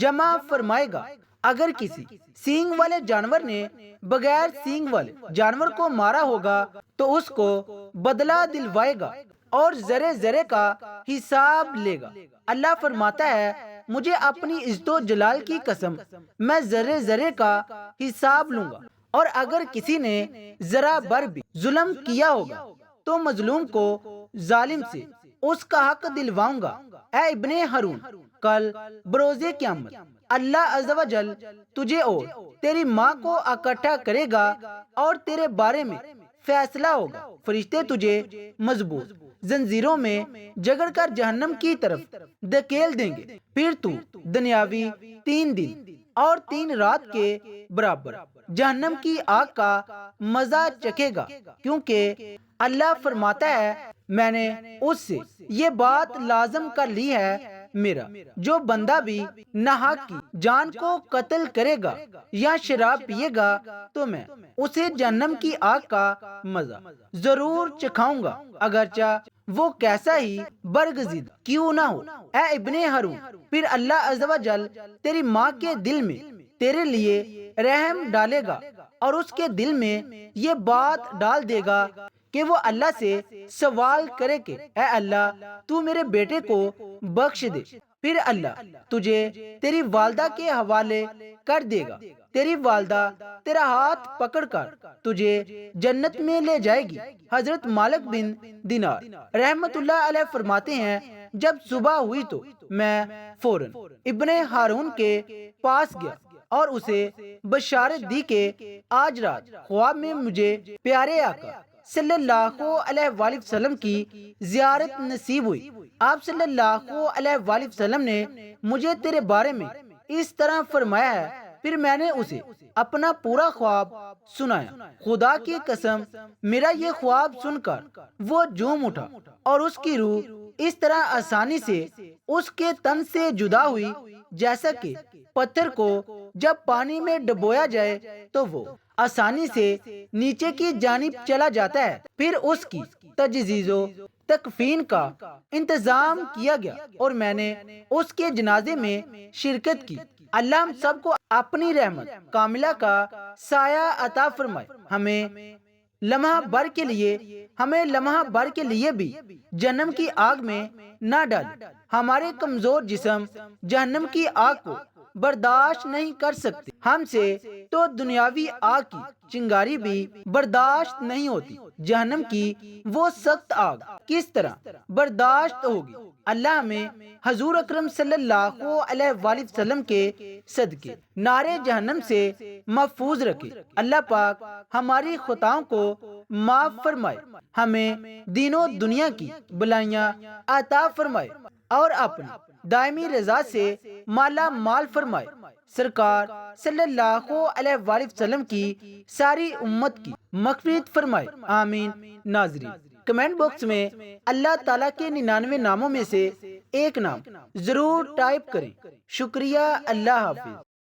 جمع فرمائے گا۔ اگر کسی سینگ والے جانور نے بغیر سینگ والے جانور کو مارا ہوگا تو اس کو بدلہ دلوائے گا اور ذرے ذرے کا حساب لے گا۔ اللہ فرماتا ہے، مجھے اپنی عزت و جلال کی قسم، میں ذرے ذرے کا حساب لوں گا۔ اور اگر کسی نے ذرا بر بھی ظلم کیا ہوگا تو مظلوم کو ظالم سے اس کا حق دلواؤں گا۔ اے ابن ہارون، کل بروز قیامت اللہ عز و جل تجھے اور تیری ماں کو اکٹھا کرے گا اور تیرے بارے میں فیصلہ ہوگا۔ فرشتے تجھے مضبوط زنجیروں میں جگڑ کر جہنم کی طرف دھکیل دیں گے، پھر تو دنیاوی 3 دن اور 3 رات کے برابر جہنم کی آگ کا مزہ چکھے گا، کیونکہ اللہ فرماتا ہے میں نے اس سے یہ بات لازم کر لی ہے، میرا جو بندہ بھی ناحق کی جان کو قتل کرے گا یا شراب پیے گا تو میں اسے جہنم کی آگ کا مزہ ضرور چکھاؤں گا، اگرچہ وہ کیسا ہی برگزیدہ کیوں نہ ہو۔ اے ابن ہارون، پھر اللہ عز و جل تیری ماں کے دل میں تیرے لیے رحم ڈالے گا اور اس کے دل میں یہ بات ڈال دے گا کہ وہ اللہ سے سوال کرے کہ اے اللہ تو میرے بیٹے کو بخش دے۔ پھر اللہ تجھے تیری والدہ کے حوالے کر دے گا، تیری والدہ تیرا ہاتھ پکڑ کر تجھے جنت میں لے جائے گی۔ حضرت مالک بن دینار رحمت اللہ علیہ فرماتے ہیں جب صبح ہوئی تو میں فوراً ابن ہارون کے پاس گیا اور اسے بشارت دی کہ آج رات خواب میں مجھے پیارے آقا صلی اللہ علیہ وآلہ وسلم کی زیارت نصیب ہوئی۔ آپ صلی اللہ علیہ وآلہ وسلم نے مجھے تیرے بارے میں اس طرح فرمایا ہے، پھر میں نے اسے اپنا پورا خواب سنایا۔ خدا کی قسم میرا یہ خواب سن کر وہ جھوم اٹھا اور اس کی روح اس طرح آسانی سے اس کے تن سے جدا ہوئی جیسا کہ پتھر کو جب پانی میں ڈبویا جائے تو وہ آسانی سے نیچے کی جانب چلا جاتا ہے۔ پھر اس کی تجہیز و تکفین کا انتظام کیا گیا اور میں نے اس کے جنازے میں شرکت کی۔ اللہ ہم سب کو اپنی رحمت کاملہ کا سایہ عطا فرمائے، ہمیں لمحہ بھر کے لیے بھی جہنم کی آگ میں نہ ڈالے۔ ہمارے کمزور جسم جہنم کی آگ کو برداشت نہیں کر سکتے، ہم سے تو دنیاوی آگ کی چنگاری بھی برداشت نہیں ہوتی، جہنم کی وہ سخت آگ کس طرح برداشت ہوگی۔ اللہ ہمیں حضور اکرم صلی اللہ علیہ وآلہ وسلم کے صدقے نارے جہنم سے محفوظ رکھے۔ اللہ پاک ہماری خطاؤں کو معاف فرمائے، ہمیں دین و دنیا کی بلائیاں عطا فرمائے اور اپنی دائمی رضا سے مالا مال فرمائے۔ سرکار صلی اللہ علیہ وآلہ وسلم کی ساری امت کی مغفرت فرمائے، آمین۔ ناظرین، کمنٹ باکس میں اللہ تعالیٰ کے 99 ناموں میں سے ایک نام ضرور ٹائپ کریں۔ شکریہ، اللہ حافظ۔